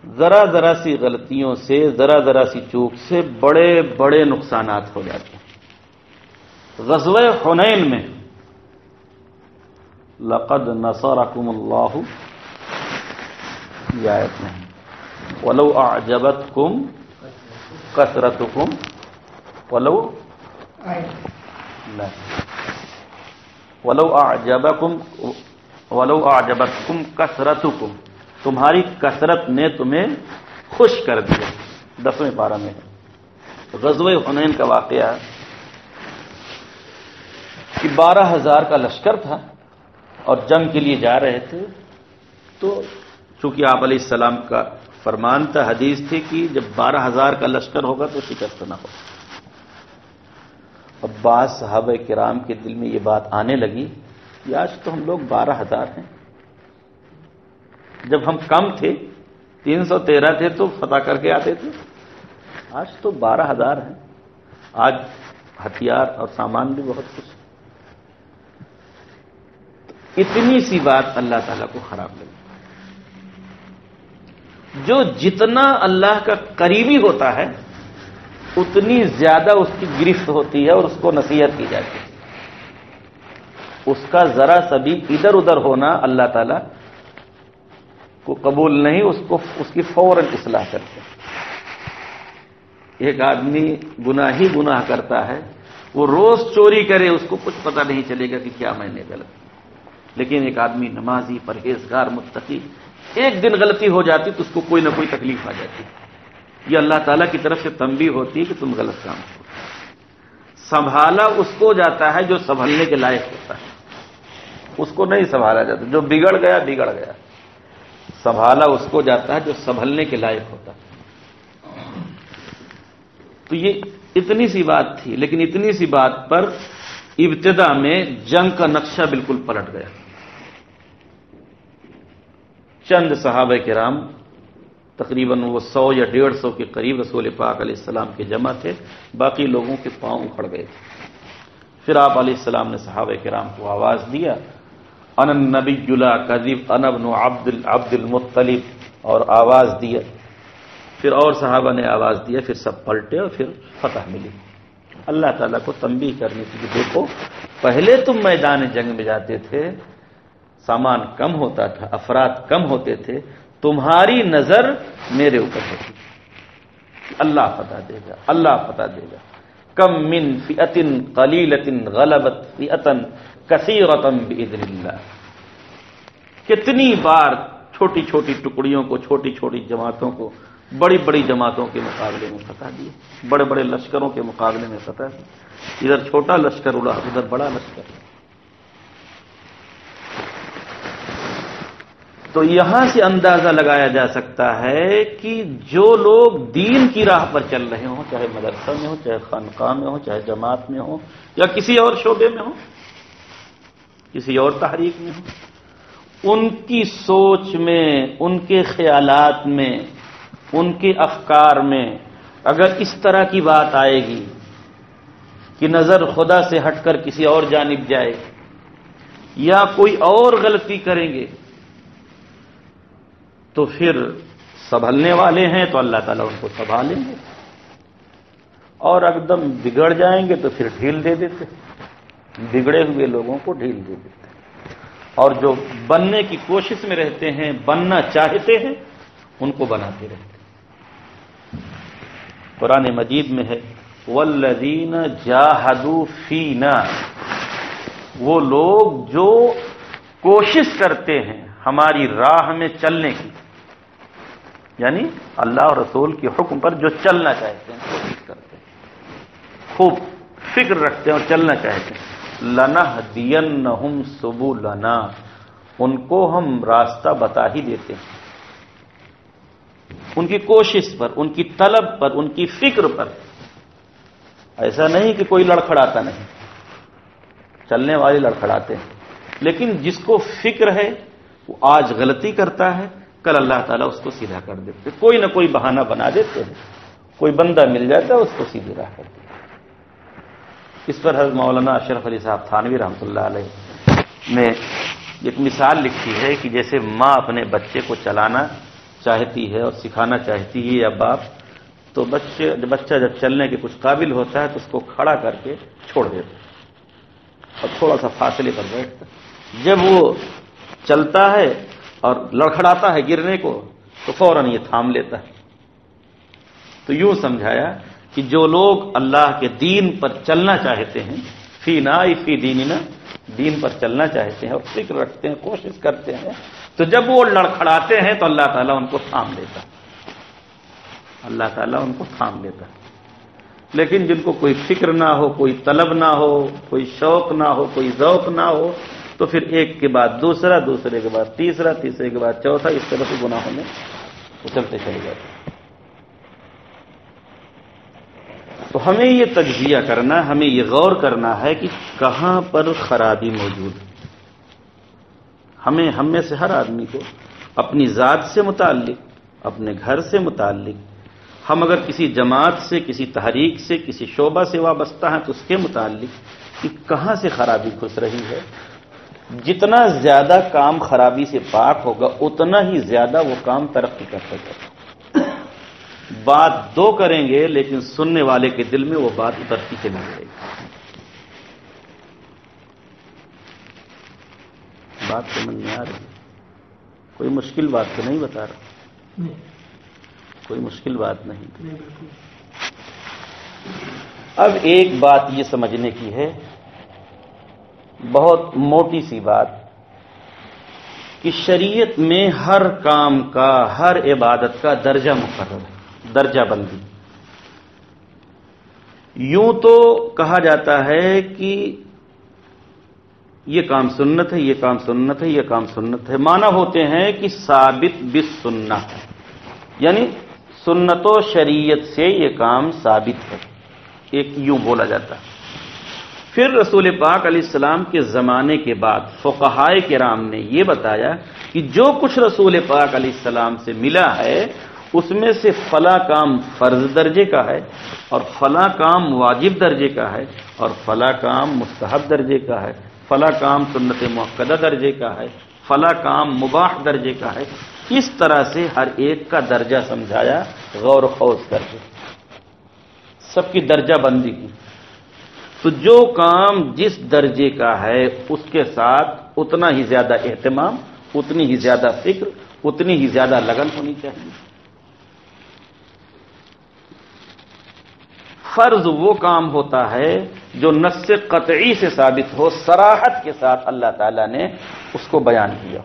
ذرا سی غلطیوں سے، ذرا سی چوک سے بڑے بڑے نقصانات ہو جاتے ہیں۔ غزوہ حنین میں لقد نصرکم اللہ، یہ آیت میں وَلَوْ أَعْجَبَتْكُمْ كَثْرَتُكُمْ وَلَوْ أَعْجَبَتْكُمْ كَثْرَتُكُمْ، تمہاری کثرت نے تمہیں خوش کر دیا، 10ویں پارہ میں ہے۔ غزوہ حنین کا واقعہ کہ 12,000 کا لشکر تھا اور جنگ کے لیے جا رہے تھے، تو چونکہ آپ علیہ السلام کا فرمان تھا، حدیث تھی کہ جب 12,000 کا لشکر ہوگا تو شکست نہ ہو۔ اب بعض صحابہ کرام کے دل میں یہ بات آنے لگی کہ آج تو ہم لوگ 12,000 ہیں، جب ہم کم تھے 313 تھے تو فتح کر کے آتے تھے، آج تو 12,000 ہیں، آج ہتھیار اور سامان بھی بہت کچھ۔ اتنی سی بات اللہ تعالیٰ کو خراب لگی۔ جو جتنا اللہ کا قریبی ہوتا ہے اتنی زیادہ اس کی گرفت ہوتی ہے اور اس کو نصیحت کی جاتی ہے۔ اس کا ذرا سا بھی ادھر ادھر ہونا اللہ تعالیٰ کو قبول نہیں، اس کی فوراً اصلاح کرتے ہیں۔ ایک آدمی گناہ ہی گناہ کرتا ہے، وہ روز چوری کرے، اس کو کچھ پتہ نہیں چلے گا کہ کیا میں نے غلط کیا، لیکن ایک آدمی نمازی، پرہیزگار، متقی، ایک دن غلطی ہو جاتی تو اس کو کوئی نہ کوئی تکلیف آ جاتی، یہ اللہ تعالیٰ کی طرف سے تنبیہ ہوتی ہے کہ تم غلط کام کرو۔ سنبھالا اس کو جاتا ہے جو سنبھلنے کے لائق ہوتا ہے، اس کو نہیں سنبھالا جاتا، جو بگڑ گیا بگڑ گیا، سنبھالا اس کو جاتا ہے جو سنبھلنے کے لائق ہوتا ہے۔ تو یہ اتنی سی بات تھی، لیکن اتنی سی بات پر ابتدا میں جنگ کا نقشہ بالکل پلٹ گیا۔ چند صحابہ کرام تقریباً وہ 100 یا 150 کے قریب رسول پاک علیہ السلام کے جمع تھے، باقی لوگوں کے پاؤں اکھڑ گئے تھے۔ پھر آپ علیہ السلام نے صحابہ کرام کو آواز دیا، انا النبی لا کذب انا ابن عبد المطلب، اور آواز دیا۔ پھر اور صحابہ نے آواز دیا، پھر سب پلٹے اور پھر فتح ملی۔ اللہ تعالیٰ کو تنبیہ کرنی تھی کہ دیکھو پہلے تم میدان جنگ میں جاتے تھے، سامان کم ہوتا تھا، افراد کم ہوتے تھے، تمہاری نظر میرے اوپر ہوتی، اللہ فتح دے گا، اللہ فتح دے گا۔ کم من فئۃ قلیلۃ غلبت فئۃ کثیرۃ باذن اللہ، کتنی بار چھوٹی چھوٹی ٹکڑیوں کو، چھوٹی چھوٹی جماعتوں کو بڑی بڑی جماعتوں کے مقابلے میں فتح دی، بڑے بڑے لشکروں کے مقابلے میں فتح دی۔ ادھر چھوٹا لشکر اڑا، ادھر بڑا لشکر۔ تو یہاں سے اندازہ لگایا جا سکتا ہے کہ جو لوگ دین کی راہ پر چل رہے ہوں، چاہے مدرسہ میں ہو، چاہے خانقاہ میں ہو، چاہے جماعت میں ہو، یا کسی اور شعبے میں ہو، کسی اور تحریک میں ہو، ان کی سوچ میں، ان کے خیالات میں، ان کے افکار میں اگر اس طرح کی بات آئے گی کہ نظر خدا سے ہٹ کر کسی اور جانب جائے یا کوئی اور غلطی کریں گے، تو پھر سنبھلنے والے ہیں تو اللہ تعالیٰ ان کو سنبھالیں گے، اور ایک دم بگڑ جائیں گے تو پھر ڈھیل دے دیتے، بگڑے ہوئے لوگوں کو ڈھیل دے دیتے، اور جو بننے کی کوشش میں رہتے ہیں، بننا چاہتے ہیں، ان کو بناتے رہتے ہیں۔ قرآن مجید میں ہے والذین جاہدوا فینا، وہ لوگ جو کوشش کرتے ہیں ہماری راہ میں چلنے کی، یعنی اللہ اور رسول کے حکم پر جو چلنا چاہتے ہیں، کوشش کرتے ہیں، خوب فکر رکھتے ہیں اور چلنا چاہتے ہیں، لنہدینہم سبلنا، ان کو ہم راستہ بتا ہی دیتے ہیں، ان کی کوشش پر، ان کی طلب پر، ان کی فکر پر۔ ایسا نہیں کہ کوئی لڑکھڑاتا نہیں، چلنے والے لڑکھڑاتے ہیں، لیکن جس کو فکر ہے وہ آج غلطی کرتا ہے، کل اللہ تعالیٰ اس کو سیدھا کر دیتے، کوئی نہ کوئی بہانہ بنا دیتے ہیں، کوئی بندہ مل جاتا ہے اس کو سیدھی راہ کر دیتے۔ اس پر حضرت مولانا اشرف علی صاحب تھانوی رحمۃ اللہ علیہ نے ایک مثال لکھی ہے کہ جیسے ماں اپنے بچے کو چلانا چاہتی ہے اور سکھانا چاہتی ہے یا باپ، تو بچہ جب چلنے کے کچھ قابل ہوتا ہے تو اس کو کھڑا کر کے چھوڑ دیتا اور تھوڑا سا فاصلے پر بیٹھتا، جب وہ چلتا ہے اور لڑکھڑاتا ہے گرنے کو تو فوراً یہ تھام لیتا ہے۔ تو یوں سمجھایا کہ جو لوگ اللہ کے دین پر چلنا چاہتے ہیں، فینا فی دیننا، دین پر چلنا چاہتے ہیں اور فکر رکھتے ہیں، کوشش کرتے ہیں، تو جب وہ لڑکھڑاتے ہیں تو اللہ تعالیٰ ان کو تھام لیتا ہے، اللہ تعالیٰ ان کو تھام لیتا ہے۔ لیکن جن کو کوئی فکر نہ ہو، کوئی طلب نہ ہو، کوئی شوق نہ ہو، کوئی ذوق نہ ہو، تو پھر ایک کے بعد دوسرا، دوسرے کے بعد تیسرا، تیسرے کے بعد چوتھا، اس طرح سے گناہوں میں اچھلتے چلے جاتے ہیں۔ تو ہمیں یہ تجزیہ کرنا، ہمیں یہ غور کرنا ہے کہ کہاں پر خرابی موجود ہے۔ ہم میں سے ہر آدمی کو اپنی ذات سے متعلق، اپنے گھر سے متعلق، ہم اگر کسی جماعت سے، کسی تحریک سے، کسی شعبہ سے وابستہ ہیں تو اس کے متعلق کہ کہاں سے خرابی گھس رہی ہے۔ جتنا زیادہ کام خرابی سے پاک ہوگا اتنا ہی زیادہ وہ کام ترقی کر سکے گا۔ بات دو کریں گے لیکن سننے والے کے دل میں وہ بات اترتی چلی جائے گی۔ بات سمجھ میں آ رہی ہے؟ کوئی مشکل بات تو نہیں بتا رہا، کوئی مشکل بات نہیں۔ اب ایک بات یہ سمجھنے کی ہے، بہت موٹی سی بات، کہ شریعت میں ہر کام کا، ہر عبادت کا درجہ مقرر ہے، درجہ بندی۔ یوں تو کہا جاتا ہے کہ یہ کام سنت ہے، یہ کام سنت ہے، یہ کام سنت ہے، معنی ہوتے ہیں کہ ثابت بالسنہ، یعنی سنت و شریعت سے یہ کام ثابت ہے، ایک یوں بولا جاتا ہے۔ پھر رسول پاک علیہ السلام کے زمانے کے بعد فقہائے کرام نے یہ بتایا کہ جو کچھ رسول پاک علیہ السلام سے ملا ہے اس میں سے فلاں کام فرض درجے کا ہے، اور فلاں کام واجب درجے کا ہے، اور فلاں کام مستحب درجے کا ہے، فلاں کام سنت مؤکدہ درجے کا ہے، فلاں کام مباح درجے کا ہے۔ اس طرح سے ہر ایک کا درجہ سمجھایا، غور و خوض کر کے سب کی درجہ بندی کی۔ تو جو کام جس درجے کا ہے اس کے ساتھ اتنا ہی زیادہ اہتمام، اتنی ہی زیادہ فکر، اتنی ہی زیادہ لگن ہونی چاہیے۔ فرض وہ کام ہوتا ہے جو نص قطعی سے ثابت ہو، صراحت کے ساتھ اللہ تعالیٰ نے اس کو بیان کیا،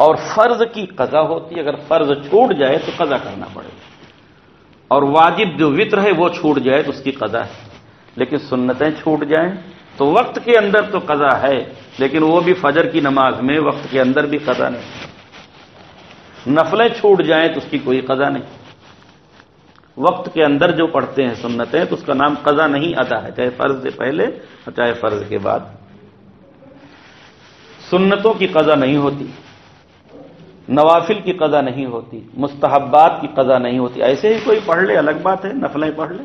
اور فرض کی قضا ہوتی ہے، اگر فرض چھوٹ جائے تو قضا کرنا پڑے گا، اور واجب جو وطر ہے وہ چھوٹ جائے تو اس کی قضا ہے۔ لیکن سنتیں چھوٹ جائیں تو وقت کے اندر تو قضا ہے، لیکن وہ بھی فجر کی نماز میں وقت کے اندر بھی قضا نہیں۔ نفلیں چھوٹ جائیں تو اس کی کوئی قضا نہیں، وقت کے اندر جو پڑھتے ہیں سنتیں تو اس کا نام قضا نہیں ادا ہے، چاہے فرض سے پہلے اور چاہے فرض کے بعد۔ سنتوں کی قضا نہیں ہوتی، نوافل کی قضا نہیں ہوتی، مستحبات کی قضا نہیں ہوتی۔ ایسے ہی کوئی پڑھ لے الگ بات ہے، نفلیں پڑھ لے۔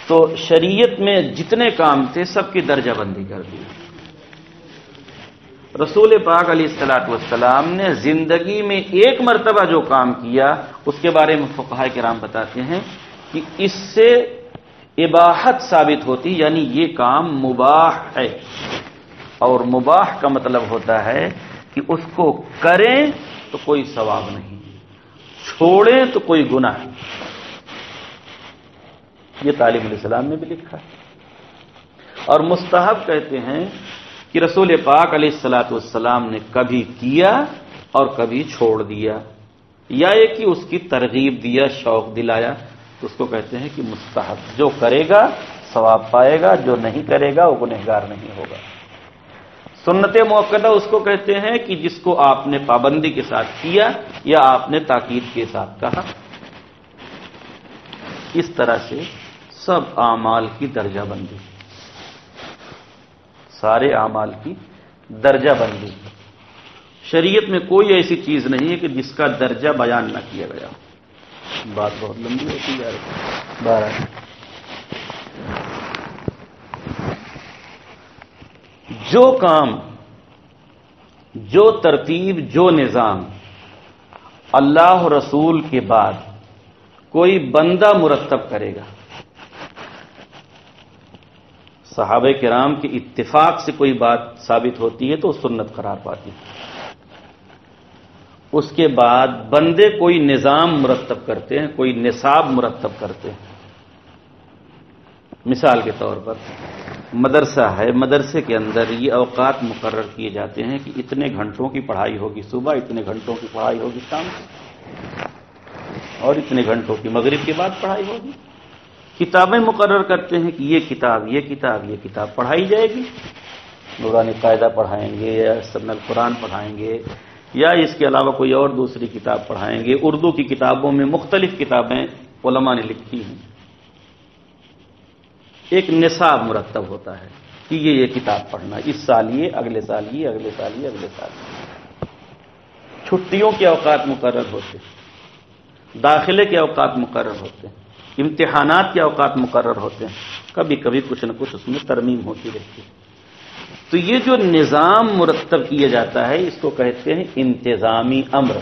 تو شریعت میں جتنے کام تھے سب کی درجہ بندی کر دی۔ رسول پاک علیہ الصلوۃ والسلام نے زندگی میں ایک مرتبہ جو کام کیا اس کے بارے میں فقہاء کرام بتاتے ہیں کہ اس سے اباحت ثابت ہوتی، یعنی یہ کام مباح ہے، اور مباح کا مطلب ہوتا ہے کہ اس کو کریں تو کوئی ثواب نہیں، چھوڑیں تو کوئی گناہ نہیں۔ یہ تعلیم علیہ السلام نے بھی لکھا ہے۔ اور مستحب کہتے ہیں کہ رسول پاک علیہ الصلوۃ والسلام نے کبھی کیا اور کبھی چھوڑ دیا، یا یہ کہ اس کی ترغیب دیا، شوق دلایا، تو اس کو کہتے ہیں کہ مستحب۔ جو کرے گا ثواب پائے گا، جو نہیں کرے گا وہ گنہگار نہیں ہوگا۔ سنت مؤکدہ اس کو کہتے ہیں کہ جس کو آپ نے پابندی کے ساتھ کیا یا آپ نے تاکید کے ساتھ کہا۔ اس طرح سے سب اعمال کی درجہ بندی، سارے اعمال کی درجہ بندی۔ شریعت میں کوئی ایسی چیز نہیں ہے کہ جس کا درجہ بیان نہ کیا گیا۔ بات بہت لمبی ہوتی جا رہی ہے۔ جو کام، جو ترتیب، جو نظام اللہ رسول کے بعد کوئی بندہ مرتب کرے گا، صحابہ کرام کے اتفاق سے کوئی بات ثابت ہوتی ہے تو سنت قرار پاتی ہے۔ اس کے بعد بندے کوئی نظام مرتب کرتے ہیں، کوئی نصاب مرتب کرتے ہیں۔ مثال کے طور پر مدرسہ ہے، مدرسے کے اندر یہ اوقات مقرر کیے جاتے ہیں کہ اتنے گھنٹوں کی پڑھائی ہوگی صبح، اتنے گھنٹوں کی پڑھائی ہوگی شام کو، اور اتنے گھنٹوں کی مغرب کے بعد پڑھائی ہوگی۔ کتابیں مقرر کرتے ہیں کہ یہ کتاب پڑھائی جائے گی، نورانی قاعدہ پڑھائیں گے یا سن القرآن پڑھائیں گے، یا اس کے علاوہ کوئی اور دوسری کتاب پڑھائیں گے۔ اردو کی کتابوں میں مختلف کتابیں علماء نے لکھی ہیں۔ ایک نصاب مرتب ہوتا ہے کہ یہ کتاب پڑھنا، اس سال یہ، اگلے سال یہ، اگلے سال یہ، اگلے سال یہ۔ چھٹیوں کے اوقات مقرر ہوتے ہیں، داخلے کے اوقات مقرر ہوتے ہیں، امتحانات کے اوقات مقرر ہوتے ہیں، کبھی کبھی کچھ نہ کچھ اس میں ترمیم ہوتی رہتی ہے۔ تو یہ جو نظام مرتب کیا جاتا ہے اس کو کہتے ہیں انتظامی امر،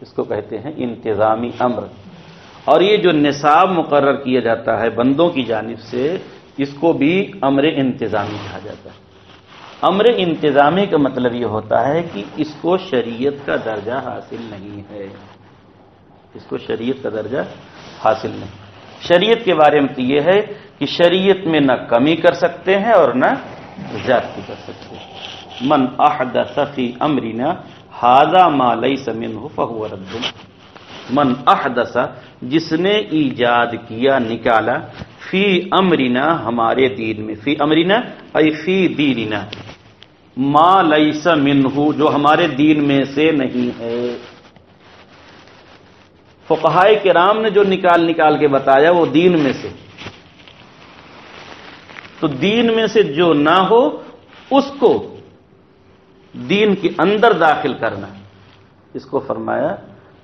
اس کو کہتے ہیں انتظامی امر۔ اور یہ جو نصاب مقرر کیا جاتا ہے بندوں کی جانب سے، اس کو بھی امر انتظامی کہا جاتا ہے۔ امر انتظامی کا مطلب یہ ہوتا ہے کہ اس کو شریعت کا درجہ حاصل نہیں ہے، اس کو شریعت کا درجہ حاصل نہیں۔ شریعت کے بارے میں تو یہ ہے کہ شریعت میں نہ کمی کر سکتے ہیں اور نہ زیادتی کر سکتے ہیں۔ من احدث فی امرنا ھذا ما لیس منہ فہو رد۔ من احدث، جس نے ایجاد کیا، نکالا، فی امرنا، ہمارے دین میں، فی امرنا ای فی دیننا، ما لیس منہ، جو ہمارے دین میں سے نہیں ہے۔ فقہائے کرام نے جو نکال کے بتایا وہ دین میں سے، تو دین میں سے جو نہ ہو اس کو دین کے اندر داخل کرنا، اس کو فرمایا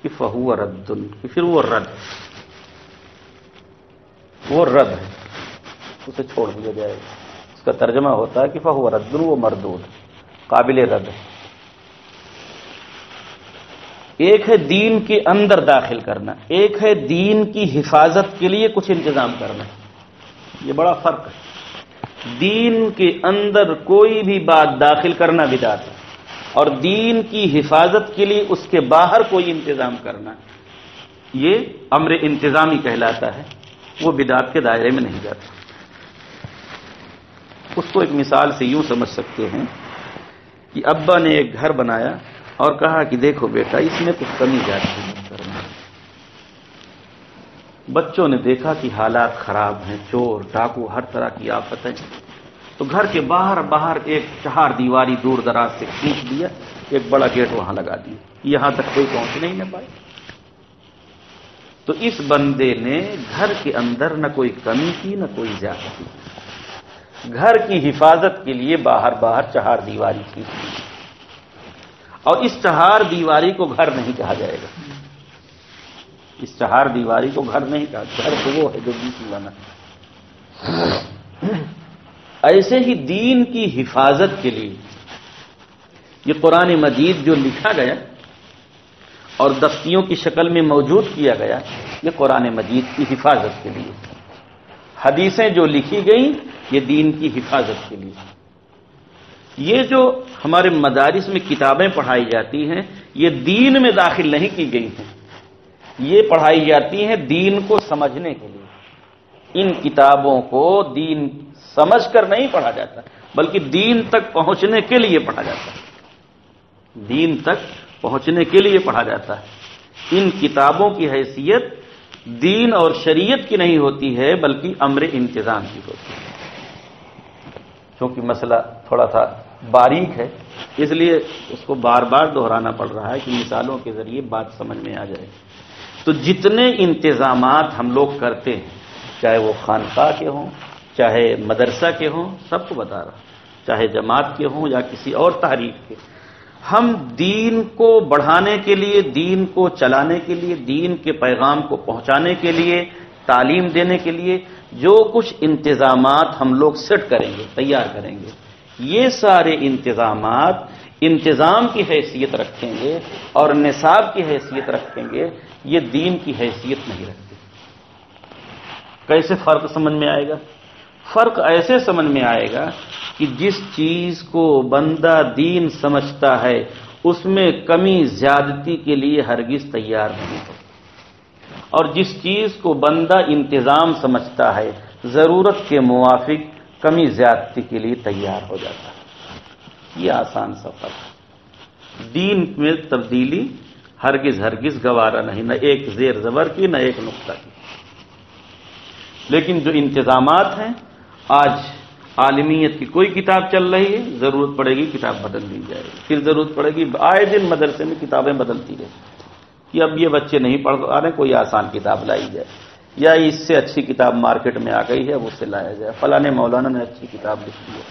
کہ فہو رد، کہ پھر وہ رد ہے، اسے چھوڑ دیا جائے گا۔ اس کا ترجمہ ہوتا ہے کہ فہو رد، وہ مردود، قابل رد ہے۔ ایک ہے دین کے اندر داخل کرنا، ایک ہے دین کی حفاظت کے لیے کچھ انتظام کرنا، یہ بڑا فرق ہے۔ دین کے اندر کوئی بھی بات داخل کرنا بدعت ہے، اور دین کی حفاظت کے لیے اس کے باہر کوئی انتظام کرنا، یہ امر انتظامی کہلاتا ہے، وہ بدعت کے دائرے میں نہیں جاتا۔ اس کو ایک مثال سے یوں سمجھ سکتے ہیں کہ ابا نے ایک گھر بنایا اور کہا کہ دیکھو بیٹا اس میں کچھ کمی زیادتی مت کرنا. بچوں نے دیکھا کہ حالات خراب ہیں، چور ڈاکو ہر طرح کی آفت ہے، تو گھر کے باہر ایک چہار دیواری دور دراز سے کھینچ دیا، ایک بڑا گیٹ وہاں لگا دیا، یہاں تک کوئی پہنچ نہیں نہ پائے. تو اس بندے نے گھر کے اندر نہ کوئی کمی کی نہ کوئی زیادتی، گھر کی حفاظت کے لیے باہر چہار دیواری کھینچ دی. اور اس چہار دیواری کو گھر نہیں کہا جائے گا، اس چہار دیواری کو گھر نہیں کہا، گھر تو وہ ہے جو بیچ میں بنا. ایسے ہی دین کی حفاظت کے لیے یہ قرآن مجید جو لکھا گیا اور دفتیوں کی شکل میں موجود کیا گیا، یہ قرآن مجید کی حفاظت کے لیے. حدیثیں جو لکھی گئیں یہ دین کی حفاظت کے لیے. یہ جو ہمارے مدارس میں کتابیں پڑھائی جاتی ہیں یہ دین میں داخل نہیں کی گئی ہیں، یہ پڑھائی جاتی ہیں دین کو سمجھنے کے لیے. ان کتابوں کو دین سمجھ کر نہیں پڑھا جاتا بلکہ دین تک پہنچنے کے لیے پڑھا جاتا ہے، دین تک پہنچنے کے لیے پڑھا جاتا ہے. ان کتابوں کی حیثیت دین اور شریعت کی نہیں ہوتی ہے بلکہ امر انتظام کی ہوتی ہے. کیونکہ مسئلہ تھوڑا سا باریک ہے اس لیے اس کو بار بار دہرانا پڑ رہا ہے کہ مثالوں کے ذریعے بات سمجھ میں آ جائے. تو جتنے انتظامات ہم لوگ کرتے ہیں چاہے وہ خانقاہ کے ہوں چاہے مدرسہ کے ہوں، سب کو بتا رہا، چاہے جماعت کے ہوں یا کسی اور تحریک کے، ہم دین کو بڑھانے کے لیے، دین کو چلانے کے لیے، دین کے پیغام کو پہنچانے کے لیے، تعلیم دینے کے لیے جو کچھ انتظامات ہم لوگ سیٹ کریں گے، تیار کریں گے، یہ سارے انتظامات انتظام کی حیثیت رکھیں گے اور نصاب کی حیثیت رکھیں گے، یہ دین کی حیثیت نہیں رکھتے. کیسے فرق سمجھ میں آئے گا؟ فرق ایسے سمجھ میں آئے گا کہ جس چیز کو بندہ دین سمجھتا ہے اس میں کمی زیادتی کے لیے ہرگز تیار نہیں ہو، اور جس چیز کو بندہ انتظام سمجھتا ہے ضرورت کے موافق کمی زیادتی کے لیے تیار ہو جاتا ہے. یہ آسان سا فرق ہے. دین میں تبدیلی ہرگز گوارا نہیں، نہ ایک زیر زبر کی نہ ایک نقطہ کی. لیکن جو انتظامات ہیں، آج عالمیت کی کوئی کتاب چل رہی ہے، ضرورت پڑے گی کتاب بدل دی جائے گی، پھر ضرورت پڑے گی آئے دن مدرسے میں کتابیں بدلتی رہے کہ اب یہ بچے نہیں پڑھ آ رہے، کوئی آسان کتاب لائی جائے، یا اس سے اچھی کتاب مارکیٹ میں آ گئی ہے وہ سے لایا جائے، فلاں مولانا نے اچھی کتاب لکھی ہے.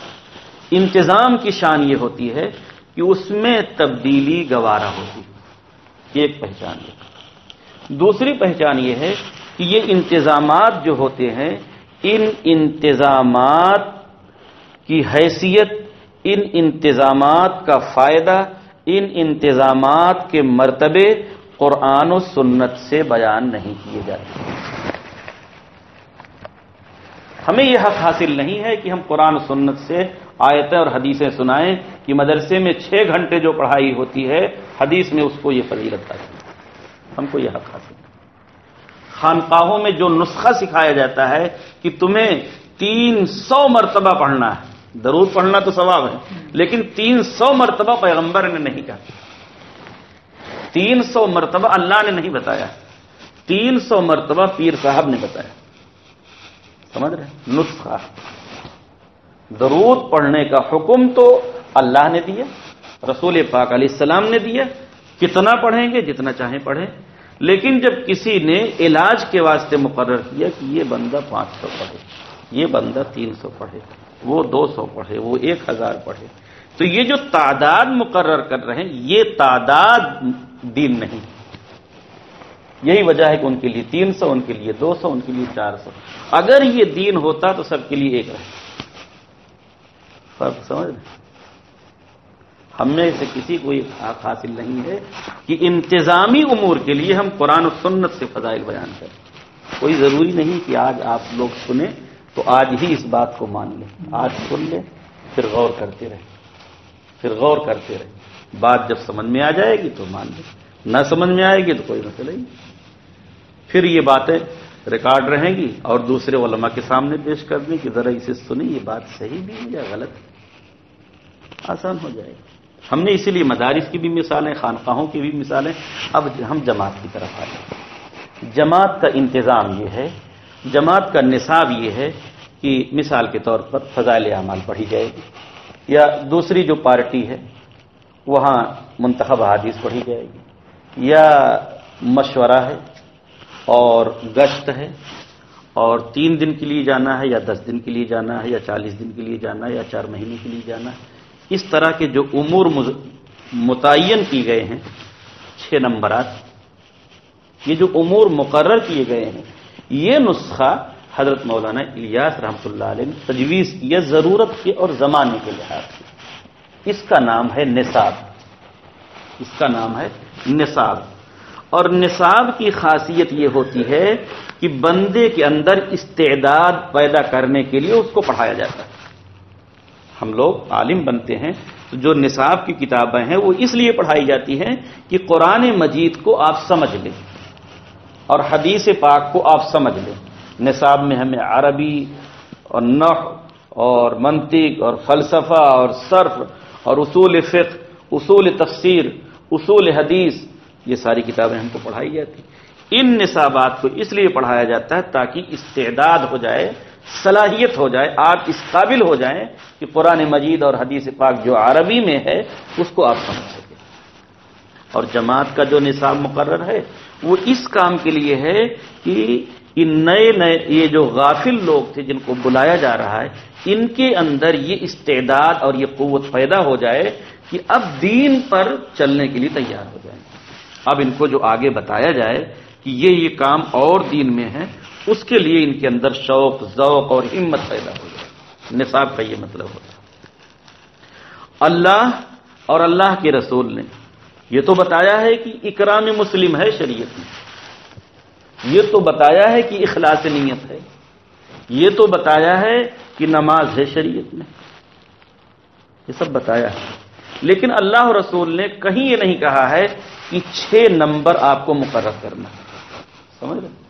انتظام کی شان یہ ہوتی ہے کہ اس میں تبدیلی گوارا ہوتی ہے. ایک پہچان ہے. دوسری پہچان یہ ہے کہ یہ انتظامات جو ہوتے ہیں، ان انتظامات کی حیثیت، ان انتظامات کا فائدہ، ان انتظامات کے مرتبے قرآن و سنت سے بیان نہیں کیے جاتے. ہمیں یہ حق حاصل نہیں ہے کہ ہم قرآن و سنت سے آیتیں اور حدیثیں سنائیں کہ مدرسے میں 6 گھنٹے جو پڑھائی ہوتی ہے حدیث میں اس کو یہ فضیلت حاصل ہے. ہم کو یہ حق حاصل ہے. خانقاہوں میں جو نسخہ سکھایا جاتا ہے کہ تمہیں 300 مرتبہ پڑھنا ہے، درود پڑھنا تو ثواب ہے لیکن 300 مرتبہ پیغمبر نے نہیں کہا، 300 مرتبہ اللہ نے نہیں بتایا، 300 مرتبہ پیر صاحب نے بتایا. سمجھ رہے؟ نسخہ. درود پڑھنے کا حکم تو اللہ نے دیا، رسول پاک علیہ السلام نے دیا، کتنا پڑھیں گے جتنا چاہیں پڑھیں. لیکن جب کسی نے علاج کے واسطے مقرر کیا کہ یہ بندہ 500 پڑھے، یہ بندہ 300 پڑھے، وہ 200 پڑھے، وہ 1000 پڑھے، تو یہ جو تعداد مقرر کر رہے ہیں یہ تعداد دین نہیں. یہی وجہ ہے کہ ان کے لیے 300، ان کے لیے 200، ان کے لیے 400. اگر یہ دین ہوتا تو سب کے لیے ایک رہے. فرق سمجھ رہے؟ ہم میں سے کسی کو یہ حق حاصل نہیں ہے کہ انتظامی امور کے لیے ہم قرآن و سنت سے فضائل بیان کریں. کوئی ضروری نہیں کہ آج آپ لوگ سنیں تو آج ہی اس بات کو مان لیں، آج سن لیں پھر غور کرتے رہیں، پھر غور کرتے رہیں. بات جب سمجھ میں آ جائے گی تو مان لیں، نہ سمجھ میں آئے گی تو کوئی مسئلہ ہی نہیں. پھر یہ باتیں ریکارڈ رہیں گی اور دوسرے علماء کے سامنے پیش کر دیں کہ ذرا اسے سنیں، یہ بات صحیح بھی ہے یا غلط ہے، آسان ہو جائے گا. ہم نے اسی لیے مدارس کی بھی مثالیں، خانقاہوں کی بھی مثالیں. اب ہم جماعت کی طرف آ جائیں. جماعت کا انتظام یہ ہے، جماعت کا نصاب یہ ہے کہ مثال کے طور پر فضائل اعمال پڑھی جائے گی، یا دوسری جو پارٹی ہے وہاں منتخب احادیث پڑھی جائے گی، یا مشورہ ہے اور گشت ہے، اور 3 دن کے لیے جانا ہے، یا 10 دن کے لیے جانا ہے، یا 40 دن کے لیے جانا ہے، یا 4 مہینے کے لیے جانا ہے. اس طرح کے جو امور متعین کی گئے ہیں، 6 نمبرات، یہ جو امور مقرر کیے گئے ہیں، یہ نسخہ حضرت مولانا الیاس رحمۃ اللہ علیہ نے تجویز کیا ضرورت کے اور زمانے کے لحاظ سے. اس کا نام ہے نصاب. اس کا نام ہے نصاب. اور نصاب کی خاصیت یہ ہوتی ہے کہ بندے کے اندر استعداد پیدا کرنے کے لیے اس کو پڑھایا جاتا ہے. ہم لوگ عالم بنتے ہیں تو جو نصاب کی کتابیں ہیں وہ اس لیے پڑھائی جاتی ہیں کہ قرآن مجید کو آپ سمجھ لیں اور حدیث پاک کو آپ سمجھ لیں. نصاب میں ہمیں عربی اور نحو اور منطق اور فلسفہ اور صرف اور اصول فقہ، اصول تفسیر، اصول حدیث، یہ ساری کتابیں ہم کو پڑھائی جاتی. ان نصابات کو اس لیے پڑھایا جاتا ہے تاکہ استعداد ہو جائے، صلاحیت ہو جائے، آپ اس قابل ہو جائیں کہ قرآن مجید اور حدیث پاک جو عربی میں ہے اس کو آپ سمجھ سکیں. اور جماعت کا جو نصاب مقرر ہے وہ اس کام کے لیے ہے کہ یہ نئے یہ جو غافل لوگ تھے جن کو بلایا جا رہا ہے، ان کے اندر یہ استعداد اور یہ قوت پیدا ہو جائے کہ اب دین پر چلنے کے لیے تیار ہو جائیں. اب ان کو جو آگے بتایا جائے کہ یہ کام اور دین میں ہے، اس کے لیے ان کے اندر شوق، ذوق اور ہمت پیدا ہو جائے. نصاب کا یہ مطلب ہوتا ہے. اللہ اور اللہ کے رسول نے یہ تو بتایا ہے کہ اکرام مسلم ہے شریعت میں، یہ تو بتایا ہے کہ اخلاص نیت ہے، یہ تو بتایا ہے کہ نماز ہے شریعت میں، یہ سب بتایا ہے. لیکن اللہ اور رسول نے کہیں یہ نہیں کہا ہے کہ 6 نمبر آپ کو مقرر کرنا ہے. سمجھ رہے؟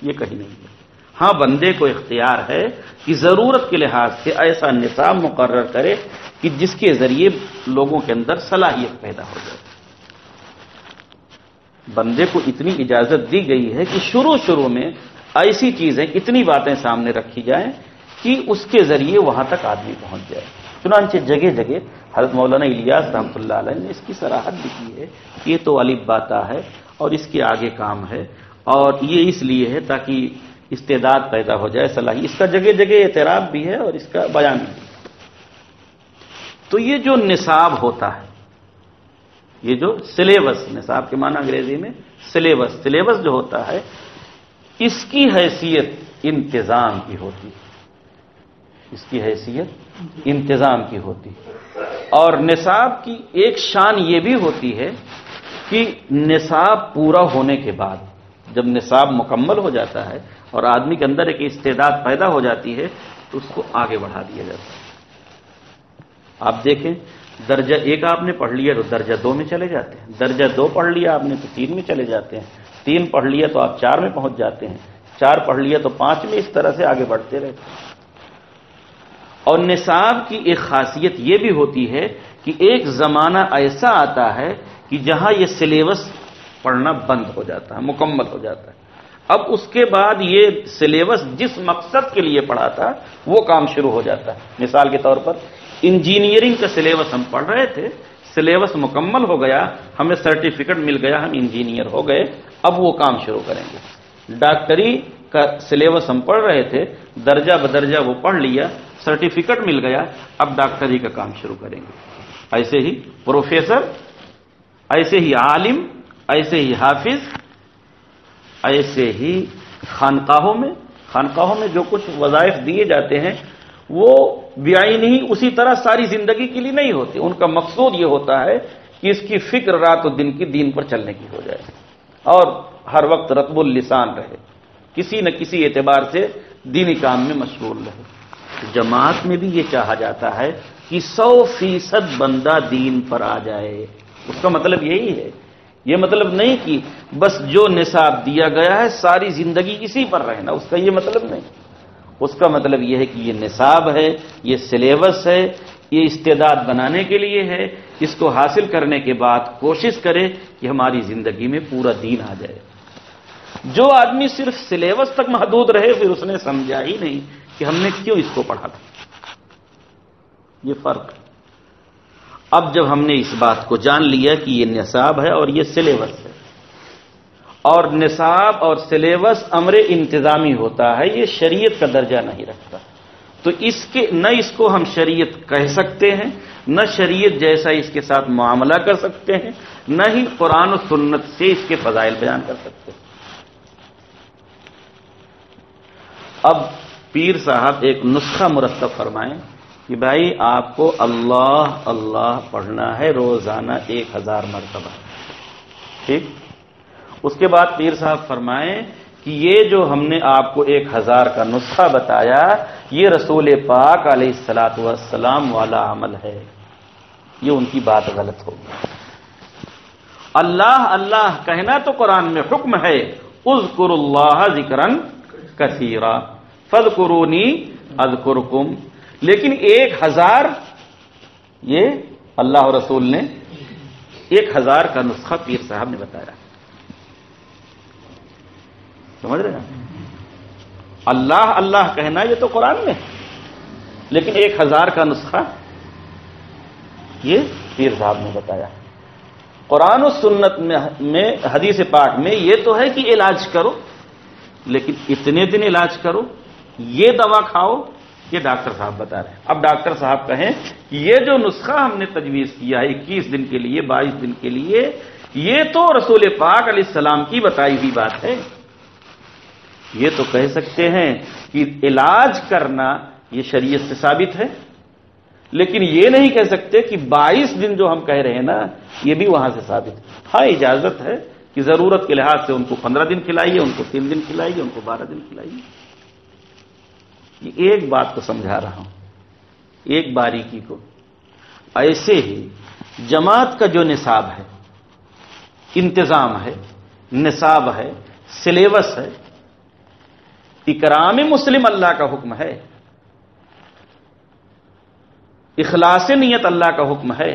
یہ کہیں نہیں ہے. ہاں بندے کو اختیار ہے کہ ضرورت کے لحاظ سے ایسا نصاب مقرر کرے کہ جس کے ذریعے لوگوں کے اندر صلاحیت پیدا ہو جائے. بندے کو اتنی اجازت دی گئی ہے کہ شروع میں ایسی چیزیں، اتنی باتیں سامنے رکھی جائیں کہ اس کے ذریعے وہاں تک آدمی پہنچ جائے. چنانچہ جگہ جگہ حضرت مولانا الیاس رحمۃ اللہ علیہ نے اس کی صراحت بھی کی ہے کہ یہ تو الف باتا ہے اور اس کے آگے کام ہے، اور یہ اس لیے ہے تاکہ استعداد پیدا ہو جائے، صلاحیت. اس کا جگہ جگہ اعتراف بھی ہے اور اس کا بیان بھی ہے. تو یہ جو نصاب ہوتا ہے، یہ جو سلیبس، نصاب کے معنی انگریزی میں سلیبس جو ہوتا ہے، اس کی حیثیت انتظام کی ہوتی ہے. اس کی حیثیت انتظام کی ہوتی ہے. اور نصاب کی ایک شان یہ بھی ہوتی ہے کہ نصاب پورا ہونے کے بعد، جب نصاب مکمل ہو جاتا ہے اور آدمی کے اندر ایک استعداد پیدا ہو جاتی ہے تو اس کو آگے بڑھا دیا جاتا ہے. آپ دیکھیں، درجہ 1 آپ نے پڑھ لیا تو درجہ 2 میں چلے جاتے ہیں، درجہ 2 پڑھ لیا آپ نے تو 3 میں چلے جاتے ہیں، 3 پڑھ لیا تو آپ 4 میں پہنچ جاتے ہیں، 4 پڑھ لیا تو 5 میں، اس طرح سے آگے بڑھتے رہتے ہیں. اور نصاب کی ایک خاصیت یہ بھی ہوتی ہے کہ ایک زمانہ ایسا آتا ہے کہ جہاں یہ سلیبس پڑھنا بند ہو جاتا ہے، مکمل ہو جاتا ہے. اب اس کے بعد یہ سلیبس جس مقصد کے لیے پڑھا تھا وہ کام شروع ہو جاتا ہے. مثال کے طور پر انجینئرنگ کا سلیبس ہم پڑھ رہے تھے، سلیبس مکمل ہو گیا، ہمیں سرٹیفکیٹ مل گیا، ہم انجینئر ہو گئے، اب وہ کام شروع کریں گے. ڈاکٹری کا سلیبس ہم پڑھ رہے تھے، درجہ بدرجہ وہ پڑھ لیا، سرٹیفکیٹ مل گیا، اب ڈاکٹری کا کام شروع کریں گے. ایسے ہی پروفیسر، ایسے ہی عالم، ایسے ہی حافظ، ایسے ہی خانقاہوں میں جو کچھ وظائف دیے جاتے ہیں وہ بعینہ ہی اسی طرح ساری زندگی کے لیے نہیں ہوتے. ان کا مقصود یہ ہوتا ہے کہ اس کی فکر رات و دن کی دین پر چلنے کی ہو جائے اور ہر وقت رطب اللسان رہے، کسی نہ کسی اعتبار سے دینی کام میں مشغول رہے. جماعت میں بھی یہ چاہا جاتا ہے کہ 100% بندہ دین پر آ جائے. اس کا مطلب یہی ہے. یہ مطلب نہیں کہ بس جو نصاب دیا گیا ہے ساری زندگی اسی پر رہنا، اس کا یہ مطلب نہیں. اس کا مطلب یہ ہے کہ یہ نصاب ہے، یہ سلیبس ہے، یہ استعداد بنانے کے لیے ہے، اس کو حاصل کرنے کے بعد کوشش کرے کہ ہماری زندگی میں پورا دین آ جائے۔ جو آدمی صرف سلیبس تک محدود رہے پھر اس نے سمجھا ہی نہیں کہ ہم نے کیوں اس کو پڑھا تھا۔ یہ فرق ہے۔ اب جب ہم نے اس بات کو جان لیا کہ یہ نصاب ہے اور یہ سلیبس ہے، اور نصاب اور سلیبس امر انتظامی ہوتا ہے، یہ شریعت کا درجہ نہیں رکھتا، تو نہ اس کو ہم شریعت کہہ سکتے ہیں، نہ شریعت جیسا اس کے ساتھ معاملہ کر سکتے ہیں، نہ ہی قرآن و سنت سے اس کے فضائل بیان کر سکتے ہیں۔ اب پیر صاحب ایک نسخہ مرتب فرمائیں کہ بھائی آپ کو اللہ اللہ پڑھنا ہے روزانہ 1000 مرتبہ، ٹھیک؟ اس کے بعد پیر صاحب فرمائیں کہ یہ جو ہم نے آپ کو 1000 کا نسخہ بتایا یہ رسول پاک علیہ الصلوۃ والسلام والا عمل ہے، یہ ان کی بات غلط ہوگی۔ اللہ اللہ کہنا تو قرآن میں حکم ہے، اذکروا اللہ ذکرا کثیرا فاذکرونی اذکرکم، لیکن 1000 یہ اللہ اور رسول نے 1000 کا نسخہ پیر صاحب نے بتایا، سمجھ رہے ہیں؟ اللہ اللہ کہنا یہ تو قرآن میں، لیکن 1000 کا نسخہ یہ پیر صاحب نے بتایا۔ قرآن و سنت میں حدیث پاک میں یہ تو ہے کہ علاج کرو، لیکن اتنے دن علاج کرو، یہ دوا کھاؤ، یہ ڈاکٹر صاحب بتا رہے ہیں۔ اب ڈاکٹر صاحب کہیں کہ یہ جو نسخہ ہم نے تجویز کیا ہے 21 دن کے لیے 22 دن کے لیے، یہ تو رسول پاک علیہ السلام کی بتائی ہوئی بات ہے، یہ تو کہہ سکتے ہیں کہ علاج کرنا یہ شریعت سے ثابت ہے، لیکن یہ نہیں کہہ سکتے کہ 22 دن جو ہم کہہ رہے ہیں نا یہ بھی وہاں سے ثابت ہے۔ ہاں اجازت ہے کہ ضرورت کے لحاظ سے ان کو 15 دن کھلائیے، ان کو 3 دن کھلائیے، ان کو 12 دن کھلائیے۔ یہ ایک بات کو سمجھا رہا ہوں، ایک باریکی کو۔ ایسے ہی جماعت کا جو نصاب ہے، انتظام ہے، نصاب ہے، سلیبس ہے، اکرام مسلم اللہ کا حکم ہے، اخلاص نیت اللہ کا حکم ہے،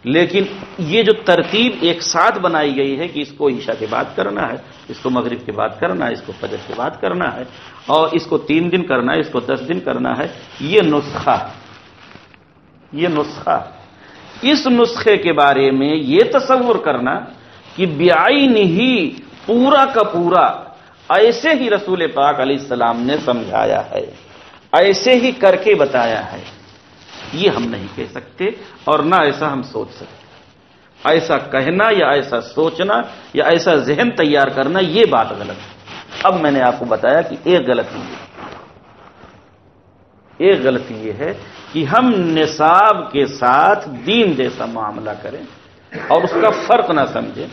لیکن یہ جو ترتیب ایک ساتھ بنائی گئی ہے کہ اس کو عشاء کے بعد کرنا ہے، اس کو مغرب کے بعد کرنا ہے، اس کو فجر کے بعد کرنا ہے، اور اس کو 3 دن کرنا ہے، اس کو 10 دن کرنا ہے، یہ نسخہ، اس نسخے کے بارے میں یہ تصور کرنا کہ بعین ہی پورا کا پورا ایسے ہی رسول پاک علیہ السلام نے سمجھایا ہے، ایسے ہی کر کے بتایا ہے، یہ ہم نہیں کہہ سکتے اور نہ ایسا ہم سوچ سکتے۔ ایسا کہنا یا ایسا سوچنا یا ایسا ذہن تیار کرنا یہ بات غلط ہے۔ اب میں نے آپ کو بتایا کہ ایک غلطی یہ ہے کہ ہم نصاب کے ساتھ دین جیسا معاملہ کریں اور اس کا فرق نہ سمجھیں،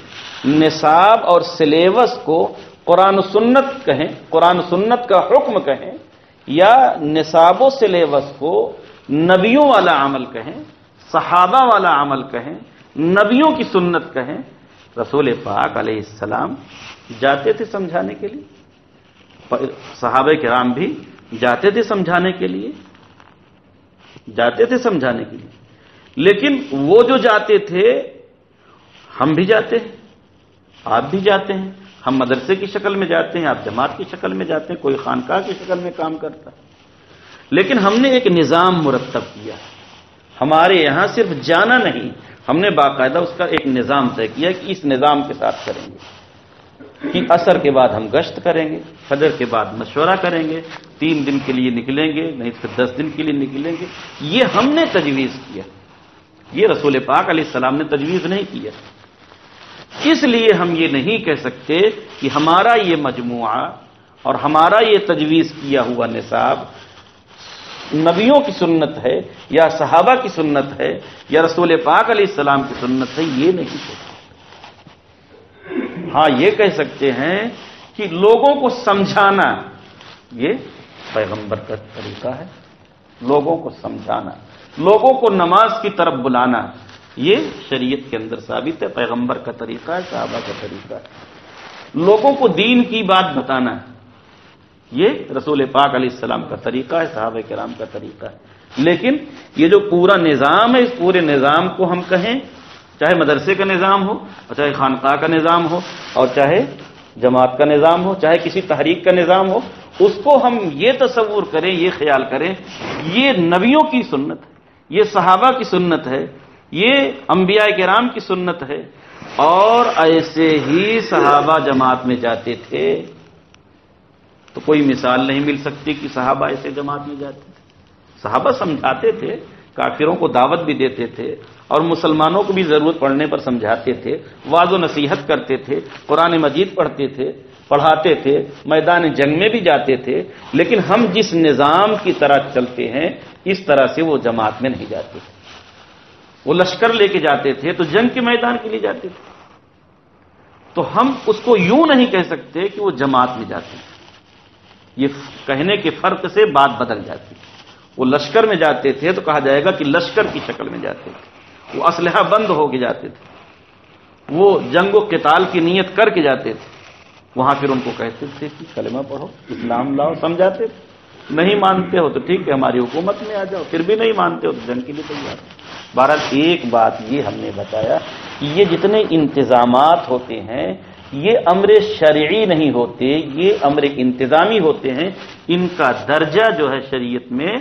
نصاب اور سلیبس کو قرآن و سنت کہیں، قرآن و سنت کا حکم کہیں، یا نصاب و سلیبس کو نبیوں والا عمل کہیں، صحابہ والا عمل کہیں، نبیوں کی سنت کہیں۔ رسول پاک علیہ السلام جاتے تھے سمجھانے کے لیے، صحابہ کرام بھی جاتے تھے سمجھانے کے لیے، لیکن وہ جو جاتے تھے ہم بھی جاتے ہیں، آپ بھی جاتے ہیں، ہم مدرسے کی شکل میں جاتے ہیں، آپ جماعت کی شکل میں جاتے ہیں، کوئی خانقاہ کی شکل میں کام کرتا ہے، لیکن ہم نے ایک نظام مرتب کیا۔ ہمارے یہاں صرف جانا نہیں، ہم نے باقاعدہ اس کا ایک نظام طے کیا کہ اس نظام کے ساتھ کریں گے کہ عصر کے بعد ہم گشت کریں گے، فجر کے بعد مشورہ کریں گے، 3 دن کے لیے نکلیں گے، نہیں تو 10 دن کے لیے نکلیں گے۔ یہ ہم نے تجویز کیا، یہ رسول پاک علیہ السلام نے تجویز نہیں کیا۔ اس لیے ہم یہ نہیں کہہ سکتے کہ ہمارا یہ مجموعہ اور ہمارا یہ تجویز کیا ہوا نصاب نبیوں کی سنت ہے یا صحابہ کی سنت ہے یا رسول پاک علیہ السلام کی سنت ہے، یہ نہیں کہہ سکتے۔ ہاں یہ کہہ سکتے ہیں کہ لوگوں کو سمجھانا یہ پیغمبر کا طریقہ ہے، لوگوں کو سمجھانا، لوگوں کو نماز کی طرف بلانا یہ شریعت کے اندر ثابت ہے، پیغمبر کا طریقہ ہے، صحابہ کا طریقہ ہے۔ لوگوں کو دین کی بات بتانا یہ رسول پاک علیہ السلام کا طریقہ ہے، صحابہ کرام کا طریقہ ہے۔ لیکن یہ جو پورا نظام ہے، اس پورے نظام کو ہم کہیں، چاہے مدرسے کا نظام ہو، اور چاہے خانقاہ کا نظام ہو، اور چاہے جماعت کا نظام ہو، چاہے کسی تحریک کا نظام ہو، اس کو ہم یہ تصور کریں، یہ خیال کریں، یہ نبیوں کی سنت ہے، یہ صحابہ کی سنت ہے، یہ انبیاء کرام کی سنت ہے، اور ایسے ہی صحابہ جماعت میں جاتے تھے، تو کوئی مثال نہیں مل سکتی کہ صحابہ ایسے جماعت میں جاتے تھے۔ صحابہ سمجھاتے تھے، کافروں کو دعوت بھی دیتے تھے، اور مسلمانوں کو بھی ضرورت پڑنے پر سمجھاتے تھے، وعظ و نصیحت کرتے تھے، قرآن مجید پڑھتے تھے، پڑھاتے تھے، میدان جنگ میں بھی جاتے تھے، لیکن ہم جس نظام کی طرح چلتے ہیں اس طرح سے وہ جماعت میں نہیں جاتے تھے۔ وہ لشکر لے کے جاتے تھے تو جنگ کے میدان کے لیے جاتے تھے، تو ہم اس کو یوں نہیں کہہ سکتے کہ وہ جماعت میں جاتے تھے، یہ کہنے کے فرق سے بات بدل جاتی ہے۔ وہ لشکر میں جاتے تھے تو کہا جائے گا کہ لشکر کی شکل میں جاتے تھے، وہ اسلحہ بند ہو کے جاتے تھے، وہ جنگ و قتال کی نیت کر کے جاتے تھے، وہاں پھر ان کو کہتے تھے کہ کلمہ پڑھو، اسلام لاؤ، سمجھاتے تھے، نہیں مانتے ہو تو ٹھیک ہے ہماری حکومت میں آ جاؤ، پھر بھی نہیں مانتے ہو تو جنگ کے لیے تیار۔ بہرحال ایک بات یہ ہم نے بتایا کہ یہ جتنے انتظامات ہوتے ہیں یہ امر شرعی نہیں ہوتے، یہ امر انتظامی ہوتے ہیں، ان کا درجہ جو ہے شریعت میں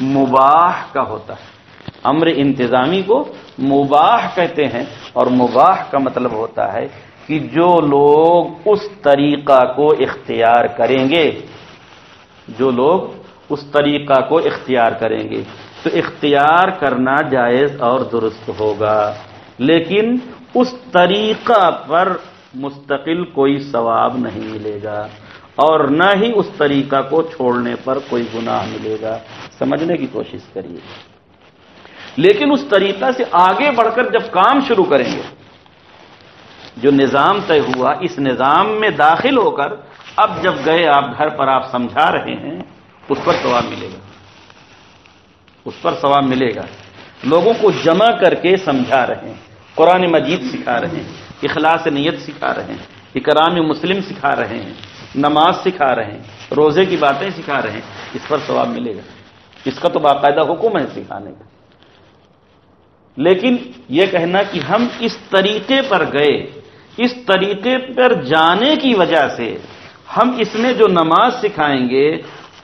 مباح کا ہوتا ہے۔ امر انتظامی کو مباح کہتے ہیں، اور مباح کا مطلب ہوتا ہے کہ جو لوگ اس طریقہ کو اختیار کریں گے، جو لوگ اس طریقہ کو اختیار کریں گے تو اختیار کرنا جائز اور درست ہوگا، لیکن اس طریقہ پر مستقل کوئی ثواب نہیں ملے گا، اور نہ ہی اس طریقہ کو چھوڑنے پر کوئی گناہ ملے گا۔ سمجھنے کی کوشش کریے۔ لیکن اس طریقہ سے آگے بڑھ کر جب کام شروع کریں گے، جو نظام طے ہوا اس نظام میں داخل ہو کر اب جب گئے آپ گھر پر آپ سمجھا رہے ہیں، اس پر ثواب ملے گا، اس پر ثواب ملے گا۔ لوگوں کو جمع کر کے سمجھا رہے ہیں، قرآن مجید سکھا رہے ہیں، اخلاص نیت سکھا رہے ہیں، اکرام مسلم سکھا رہے ہیں، نماز سکھا رہے ہیں، روزے کی باتیں سکھا رہے ہیں، اس پر ثواب ملے گا۔ اس کا تو باقاعدہ حکم ہے سکھانے کا۔ لیکن یہ کہنا کہ ہم اس طریقے پر گئے، اس طریقے پر جانے کی وجہ سے ہم اس میں جو نماز سکھائیں گے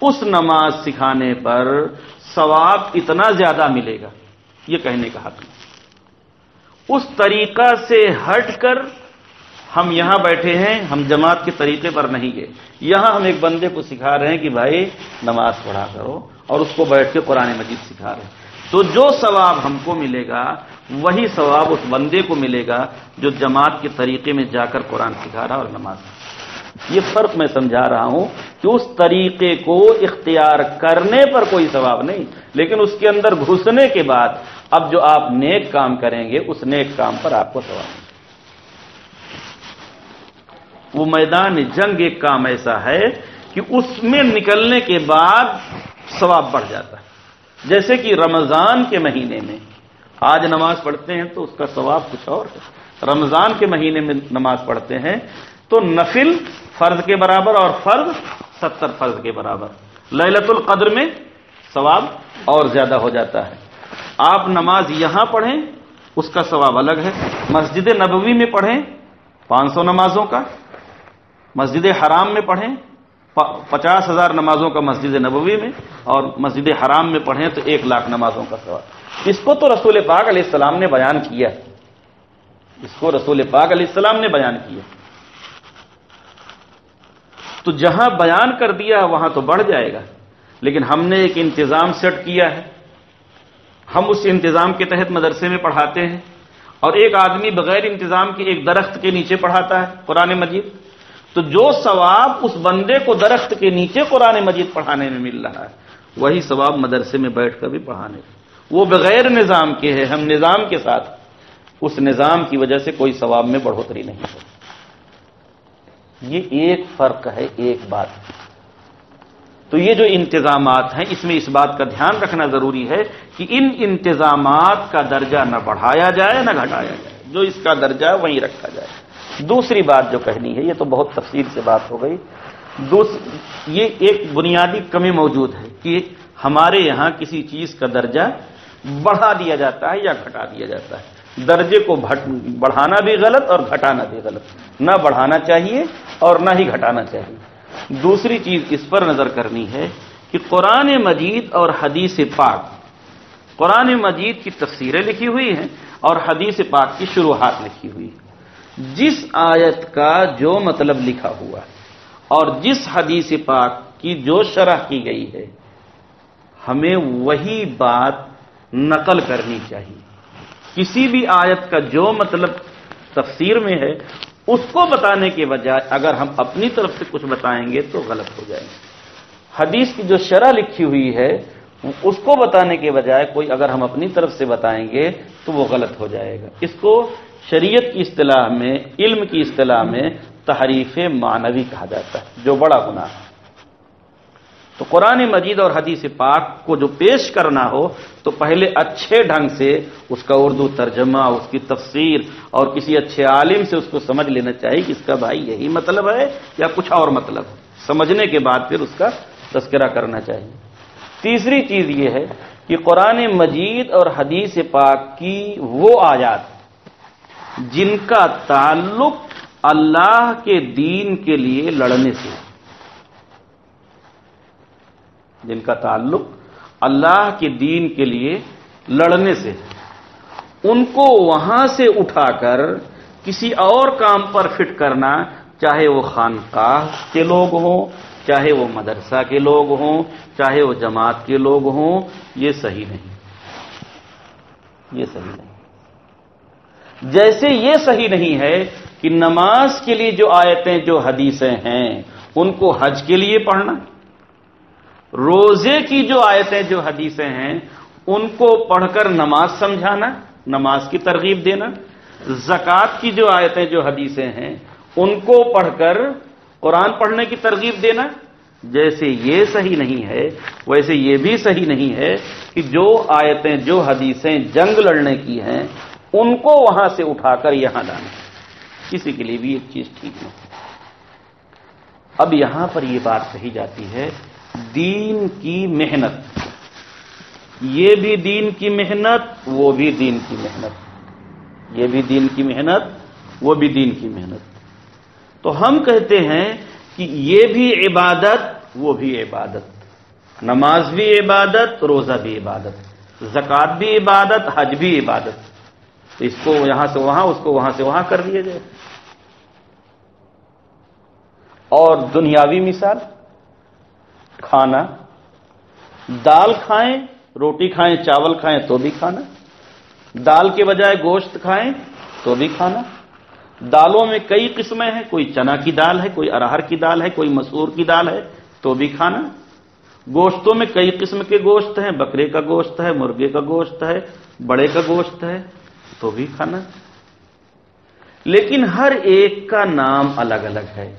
اس نماز سکھانے پر ثواب اتنا زیادہ ملے گا، یہ کہنے کا حق نہیں۔ اس طریقہ سے ہٹ کر ہم یہاں بیٹھے ہیں، ہم جماعت کے طریقے پر نہیں گئے، یہاں ہم ایک بندے کو سکھا رہے ہیں کہ بھائی نماز پڑھا کرو، اور اس کو بیٹھ کے قرآن مجید سکھا رہے ہیں، تو جو ثواب ہم کو ملے گا وہی ثواب اس بندے کو ملے گا جو جماعت کے طریقے میں جا کر قرآن سکھا رہا اور نماز سکھا۔ یہ فرق میں سمجھا رہا ہوں کہ اس طریقے کو اختیار کرنے پر کوئی ثواب نہیں، لیکن اس کے اندر گھسنے کے بعد اب جو آپ نیک کام کریں گے اس نیک کام پر آپ کو ثواب ملے گا۔ وہ میدان جنگ ایک کام ایسا ہے کہ اس میں نکلنے کے بعد ثواب بڑھ جاتا ہے، جیسے کہ رمضان کے مہینے میں آج نماز پڑھتے ہیں تو اس کا ثواب کچھ اور ہے، رمضان کے مہینے میں نماز پڑھتے ہیں تو نفل فرض کے برابر اور فرض 70 فرض کے برابر، لیلۃ القدر میں ثواب اور زیادہ ہو جاتا ہے۔ آپ نماز یہاں پڑھیں اس کا ثواب الگ ہے، مسجد نبوی میں پڑھیں 500 نمازوں کا، مسجد حرام میں پڑھیں 50,000 نمازوں کا مسجد نبوی میں، اور مسجد حرام میں پڑھیں تو 1,00,000 نمازوں کا ثواب۔ اس کو تو رسول پاک علیہ السلام نے بیان کیا، اس کو رسول پاک علیہ السلام نے بیان کیا، تو جہاں بیان کر دیا وہاں تو بڑھ جائے گا، لیکن ہم نے ایک انتظام سیٹ کیا ہے، ہم اس انتظام کے تحت مدرسے میں پڑھاتے ہیں، اور ایک آدمی بغیر انتظام کے ایک درخت کے نیچے پڑھاتا ہے قرآن مجید، تو جو ثواب اس بندے کو درخت کے نیچے قرآن مجید پڑھانے میں مل رہا ہے وہی ثواب مدرسے میں بیٹھ کر بھی پڑھانے کا۔ وہ بغیر نظام کے ہے، ہم نظام کے ساتھ، اس نظام کی وجہ سے کوئی ثواب میں بڑھوتری نہیں ہوتی۔ یہ ایک فرق ہے، ایک بات۔ تو یہ جو انتظامات ہیں اس میں اس بات کا دھیان رکھنا ضروری ہے کہ ان انتظامات کا درجہ نہ بڑھایا جائے نہ گھٹایا جائے، جو اس کا درجہ ہے وہیں رکھا جائے۔ دوسری بات جو کہنی ہے، یہ تو بہت تفصیل سے بات ہو گئی، یہ ایک بنیادی کمی موجود ہے کہ ہمارے یہاں کسی چیز کا درجہ بڑھا دیا جاتا ہے یا گھٹا دیا جاتا ہے. درجے کو بڑھانا بھی غلط اور گھٹانا بھی غلط. نہ بڑھانا چاہیے اور نہ ہی گھٹانا چاہیے. دوسری چیز اس پر نظر کرنی ہے کہ قرآن مجید اور حدیث پاک، قرآن مجید کی تفسیریں لکھی ہوئی ہیں اور حدیث پاک کی شروحات لکھی ہوئی ہیں. جس آیت کا جو مطلب لکھا ہوا ہے اور جس حدیث پاک کی جو شرح کی گئی ہے، ہمیں وہی بات نقل کرنی چاہیے. کسی بھی آیت کا جو مطلب تفسیر میں ہے اس کو بتانے کے بجائے اگر ہم اپنی طرف سے کچھ بتائیں گے تو غلط ہو جائے گا. حدیث کی جو شرح لکھی ہوئی ہے اس کو بتانے کے بجائے کوئی اگر ہم اپنی طرف سے بتائیں گے تو وہ غلط ہو جائے گا. اس کو شریعت کی اصطلاح میں، علم کی اصطلاح میں تحریف معنوی کہا جاتا ہے، جو بڑا گناہ ہے. تو قرآن مجید اور حدیث پاک کو جو پیش کرنا ہو تو پہلے اچھے ڈھنگ سے اس کا اردو ترجمہ، اس کی تفسیر اور کسی اچھے عالم سے اس کو سمجھ لینا چاہیے کہ اس کا بھائی یہی مطلب ہے یا کچھ اور مطلب ہے. سمجھنے کے بعد پھر اس کا تذکرہ کرنا چاہیے. تیسری چیز یہ ہے کہ قرآن مجید اور حدیث پاک کی وہ آیات جن کا تعلق اللہ کے دین کے لیے لڑنے سے، جن کا تعلق اللہ کے دین کے لیے لڑنے سے، ان کو وہاں سے اٹھا کر کسی اور کام پر فٹ کرنا، چاہے وہ خانقاہ کے لوگ ہوں، چاہے وہ مدرسہ کے لوگ ہوں، چاہے وہ جماعت کے لوگ ہوں، یہ صحیح نہیں. یہ صحیح نہیں. جیسے یہ صحیح نہیں ہے کہ نماز کے لیے جو آیتیں جو حدیثیں ہیں ان کو حج کے لیے پڑھنا، روزے کی جو آیتیں جو حدیثیں ہیں ان کو پڑھ کر نماز سمجھانا، نماز کی ترغیب دینا، زکوٰۃ کی جو آیتیں جو حدیثیں ہیں ان کو پڑھ کر قرآن پڑھنے کی ترغیب دینا. جیسے یہ صحیح نہیں ہے ویسے یہ بھی صحیح نہیں ہے کہ جو آیتیں جو حدیثیں جنگ لڑنے کی ہیں ان کو وہاں سے اٹھا کر یہاں لانا. کسی کے لیے بھی ایک چیز ٹھیک نہیں. اب یہاں پر یہ بات کہی جاتی ہے دین کی محنت، یہ بھی دین کی محنت، وہ بھی دین کی محنت، یہ بھی دین کی محنت، وہ بھی دین کی محنت. تو ہم کہتے ہیں کہ یہ بھی عبادت، وہ بھی عبادت، نماز بھی عبادت، روزہ بھی عبادت، زکوٰۃ بھی عبادت، حج بھی عبادت. تو اس کو یہاں سے وہاں، اس کو وہاں سے وہاں کر دیا جائے. اور دنیاوی مثال، کھانا، دال کھائیں، روٹی کھائیں، چاول کھائیں تو بھی کھانا، دال کے بجائے گوشت کھائیں تو بھی کھانا. دالوں میں کئی قسمیں ہیں، کوئی چنا کی دال ہے، کوئی ارہر کی دال ہے، کوئی مسور کی دال ہے تو بھی کھانا. گوشتوں میں کئی قسم کے گوشت ہیں، بکرے کا گوشت ہے، مرغے کا گوشت ہے، بڑے کا گوشت ہے تو بھی کھانا. لیکن ہر ایک کا نام الگ الگ ہے،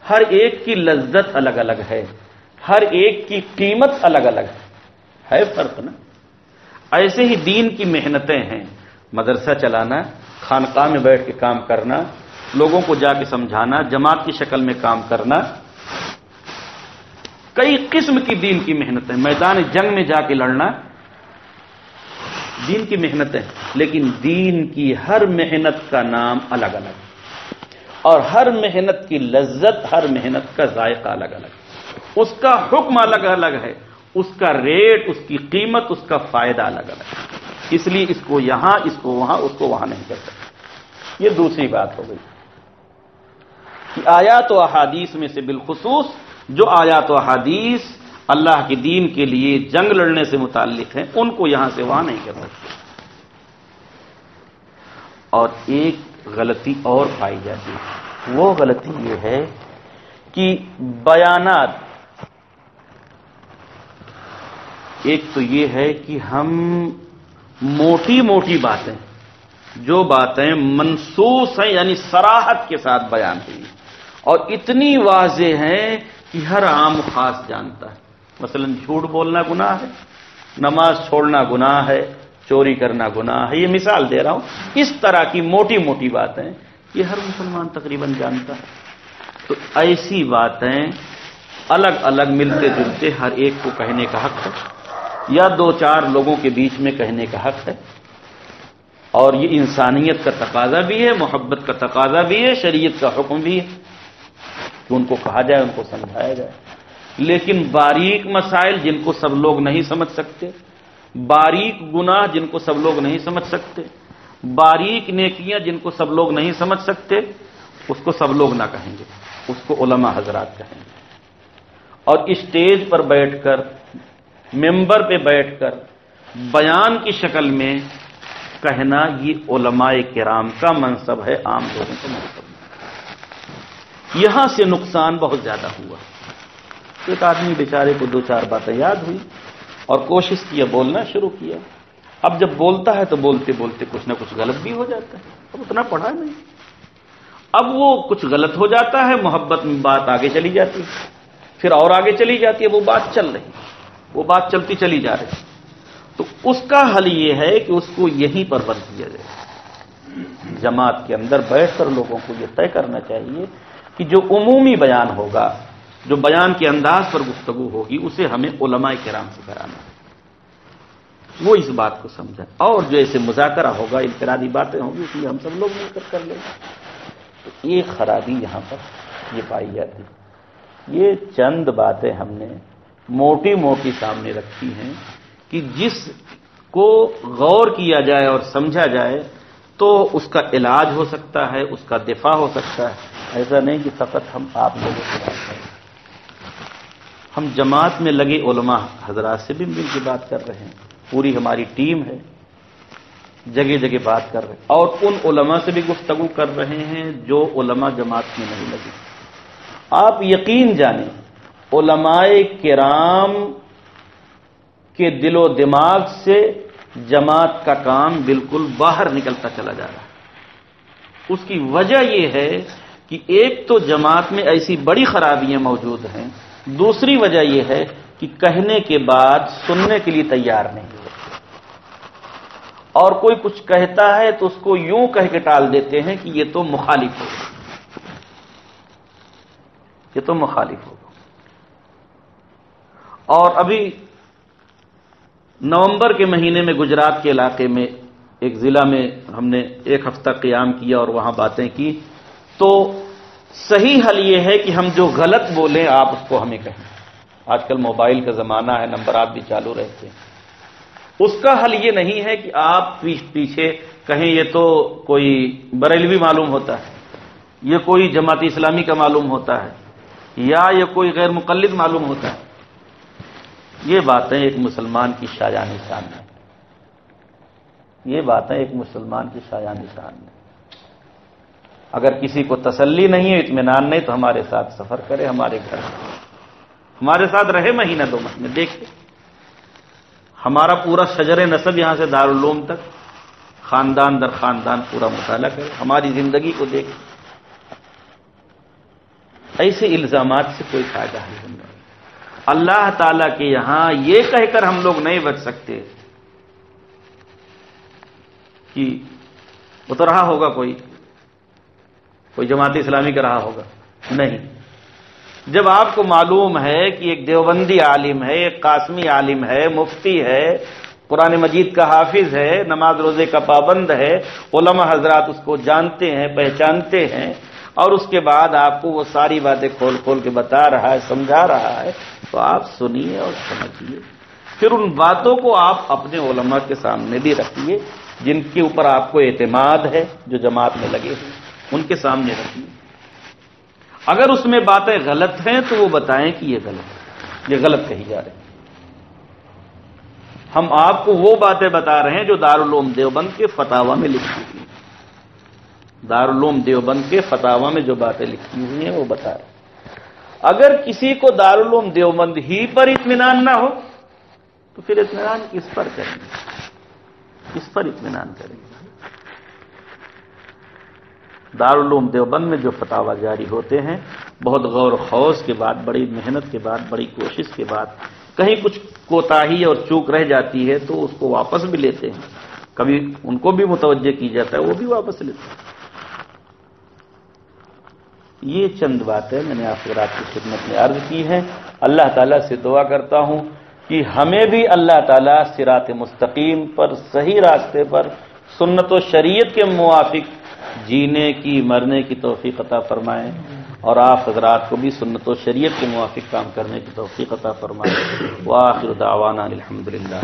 ہر ایک کی لذت الگ الگ ہے، ہر ایک کی قیمت الگ الگ ہے فرق نا. ایسے ہی دین کی محنتیں ہیں، مدرسہ چلانا، خانقاہ میں بیٹھ کے کام کرنا، لوگوں کو جا کے سمجھانا، جماعت کی شکل میں کام کرنا، کئی قسم کی دین کی محنتیں. میدان جنگ میں جا کے لڑنا دین کی محنتیں، لیکن دین کی ہر محنت کا نام الگ الگ اور ہر محنت کی لذت، ہر محنت کا ذائقہ الگ الگ، اس کا حکم الگ الگ ہے، اس کا ریٹ، اس کی قیمت، اس کا فائدہ الگ الگ ہے. اس لیے اس کو یہاں، اس کو وہاں، اس کو وہاں نہیں کر سکتے. یہ دوسری بات ہو گئی کہ آیات و احادیث میں سے بالخصوص جو آیات و احادیث اللہ کے دین کے لیے جنگ لڑنے سے متعلق ہیں ان کو یہاں سے وہاں نہیں کر سکتے. اور ایک غلطی اور پائی جاتی ہے، وہ غلطی یہ ہے کہ بیانات، ایک تو یہ ہے کہ ہم موٹی موٹی باتیں، جو باتیں منصوص ہیں یعنی صراحت کے ساتھ بیان ہوئی اور اتنی واضح ہیں کہ ہر عام خاص جانتا ہے. مثلا جھوٹ بولنا گناہ ہے، نماز چھوڑنا گناہ ہے، چوری کرنا گناہ ہے. یہ مثال دے رہا ہوں. اس طرح کی موٹی موٹی باتیں یہ ہر مسلمان تقریباً جانتا ہے. تو ایسی باتیں الگ الگ ملتے جلتے ہر ایک کو کہنے کا حق ہے، یا دو چار لوگوں کے بیچ میں کہنے کا حق ہے، اور یہ انسانیت کا تقاضا بھی ہے، محبت کا تقاضا بھی ہے، شریعت کا حکم بھی ہے کہ ان کو کہا جائے، ان کو سمجھایا جائے۔ لیکن باریک مسائل جن کو سب لوگ نہیں سمجھ سکتے، باریک گناہ جن کو سب لوگ نہیں سمجھ سکتے، باریک نیکیاں جن کو سب لوگ نہیں سمجھ سکتے، اس کو سب لوگ نہ کہیں گے، اس کو علماء حضرات کہیں گے۔ اور اسٹیج پر بیٹھ کر، ممبر پہ بیٹھ کر بیان کی شکل میں کہنا، یہ علماء کرام کا منصب ہے، عام لوگوں کا منصب نہیں۔ یہاں سے نقصان بہت زیادہ ہوا۔ ایک آدمی بیچارے کو دو چار باتیں یاد ہوئی اور کوشش کیا، بولنا شروع کیا۔ اب جب بولتا ہے تو بولتے بولتے کچھ نہ کچھ غلط بھی ہو جاتا ہے، اب اتنا پڑھا نہیں، اب وہ کچھ غلط ہو جاتا ہے، محبت میں بات آگے چلی جاتی ہے، پھر اور آگے چلی جاتی ہے، وہ بات چل رہی، وہ بات چلتی چلی جا رہی۔ تو اس کا حل یہ ہے کہ اس کو یہیں پر بند کیا جائے۔ جماعت کے اندر بیٹھ کر لوگوں کو یہ طے کرنا چاہیے کہ جو عمومی بیان ہوگا، جو بیان کے انداز پر گفتگو ہوگی، اسے ہمیں علماء کرام سے کرانا ہے، وہ اس بات کو سمجھیں۔ اور جو ایسے مذاکرہ ہوگا، انفرادی باتیں ہوں گی، اس لیے ہم سب لوگ مل کر کر لیں گے۔ تو ایک خرابی یہاں پر یہ پائی جاتی ہے۔ یہ چند باتیں ہم نے موٹی موٹی سامنے رکھی ہیں کہ جس کو غور کیا جائے اور سمجھا جائے تو اس کا علاج ہو سکتا ہے، اس کا دفاع ہو سکتا ہے۔ ایسا نہیں کہ فقط ہم آپ لوگوں سے بات کریں، ہم جماعت میں لگے علماء حضرات سے بھی مل کے بات کر رہے ہیں، پوری ہماری ٹیم ہے، جگہ جگہ بات کر رہے ہیں، اور ان علماء سے بھی گفتگو کر رہے ہیں جو علماء جماعت میں نہیں لگے۔ آپ یقین جانیں، علماء کرام کے دل و دماغ سے جماعت کا کام بالکل باہر نکلتا چلا جا رہا ہے۔ اس کی وجہ یہ ہے کہ ایک تو جماعت میں ایسی بڑی خرابیاں موجود ہیں، دوسری وجہ یہ ہے کہ کہنے کے بعد سننے کے لیے تیار نہیں ہے، اور کوئی کچھ کہتا ہے تو اس کو یوں کہہ کے ٹال دیتے ہیں کہ یہ تو مخالف ہوگا، یہ تو مخالف ہوگا۔ اور ابھی نومبر کے مہینے میں گجرات کے علاقے میں ایک ضلع میں ہم نے ایک ہفتہ قیام کیا اور وہاں باتیں کی، تو صحیح حل یہ ہے کہ ہم جو غلط بولیں آپ اس کو ہمیں کہیں۔ آج کل موبائل کا زمانہ ہے، نمبرات بھی چالو رہتے ہیں۔ اس کا حل یہ نہیں ہے کہ آپ پیچھے کہیں یہ تو کوئی بریلوی معلوم ہوتا ہے، یہ کوئی جماعت اسلامی کا معلوم ہوتا ہے، یا یہ کوئی غیر مقلد معلوم ہوتا ہے۔ یہ باتیں ایک مسلمان کی شایان شان ہے، یہ باتیں ایک مسلمان کی شایان شان ہے۔ اگر کسی کو تسلی نہیں ہے، اطمینان نہیں، تو ہمارے ساتھ سفر کرے، ہمارے گھر ہمارے ساتھ رہے مہینہ دو مہینے، دیکھیں ہمارا پورا شجر نسب یہاں سے دارالعلوم تک، خاندان در خاندان پورا مطالعہ کرے، ہماری زندگی کو دیکھیں۔ ایسے الزامات سے کوئی فائدہ نہیں ہے۔ اللہ تعالیٰ کے یہاں یہ کہہ کر ہم لوگ نہیں بچ سکتے کہ وہ تو رہا ہوگا کوئی جماعت اسلامی کا رہا ہوگا، نہیں۔ جب آپ کو معلوم ہے کہ ایک دیوبندی عالم ہے، ایک قاسمی عالم ہے، مفتی ہے، قرآن مجید کا حافظ ہے، نماز روزے کا پابند ہے، علماء حضرات اس کو جانتے ہیں، پہچانتے ہیں، اور اس کے بعد آپ کو وہ ساری باتیں کھول کھول کے بتا رہا ہے، سمجھا رہا ہے، تو آپ سنیے اور سمجھیے۔ پھر ان باتوں کو آپ اپنے علماء کے سامنے بھی رکھیے، جن کے اوپر آپ کو اعتماد ہے، جو جماعت میں لگے ہیں، ان کے سامنے رکھیے۔ اگر اس میں باتیں غلط ہیں تو وہ بتائیں کہ یہ غلط ہے، یہ غلط کہی جا رہی ہے۔ ہم آپ کو وہ باتیں بتا رہے ہیں جو دارالعلوم دیوبند کے فتاوی میں لکھی ہوئی ہیں، دارالعلوم دیوبند کے فتاوی میں جو باتیں لکھی ہوئی ہیں وہ بتا رہے ہیں۔ اگر کسی کو دارالعلوم دیوبند ہی پر اطمینان نہ ہو تو پھر اطمینان کس پر کریں گے، کس پر اطمینان کریں گے؟ دارالعلوم دیوبند میں جو فتاوی جاری ہوتے ہیں، بہت غور و خوض کے بعد، بڑی محنت کے بعد، بڑی کوشش کے بعد، کہیں کچھ کوتاہی اور چوک رہ جاتی ہے تو اس کو واپس بھی لیتے ہیں، کبھی ان کو بھی متوجہ کی جاتا ہے، وہ بھی واپس لیتے ہیں۔ یہ چند باتیں میں نے آپ کی خدمت میں عرض کی ہیں. اللہ تعالیٰ سے دعا کرتا ہوں کہ ہمیں بھی اللہ تعالیٰ صراط مستقیم پر، صحیح راستے پر، سنت و شریعت کے موافق جینے کی، مرنے کی توفیق عطا فرمائے، اور آپ حضرات کو بھی سنت و شریعت کے موافق کام کرنے کی توفیق عطا فرمائے. وآخر دعوانا الحمدللہ.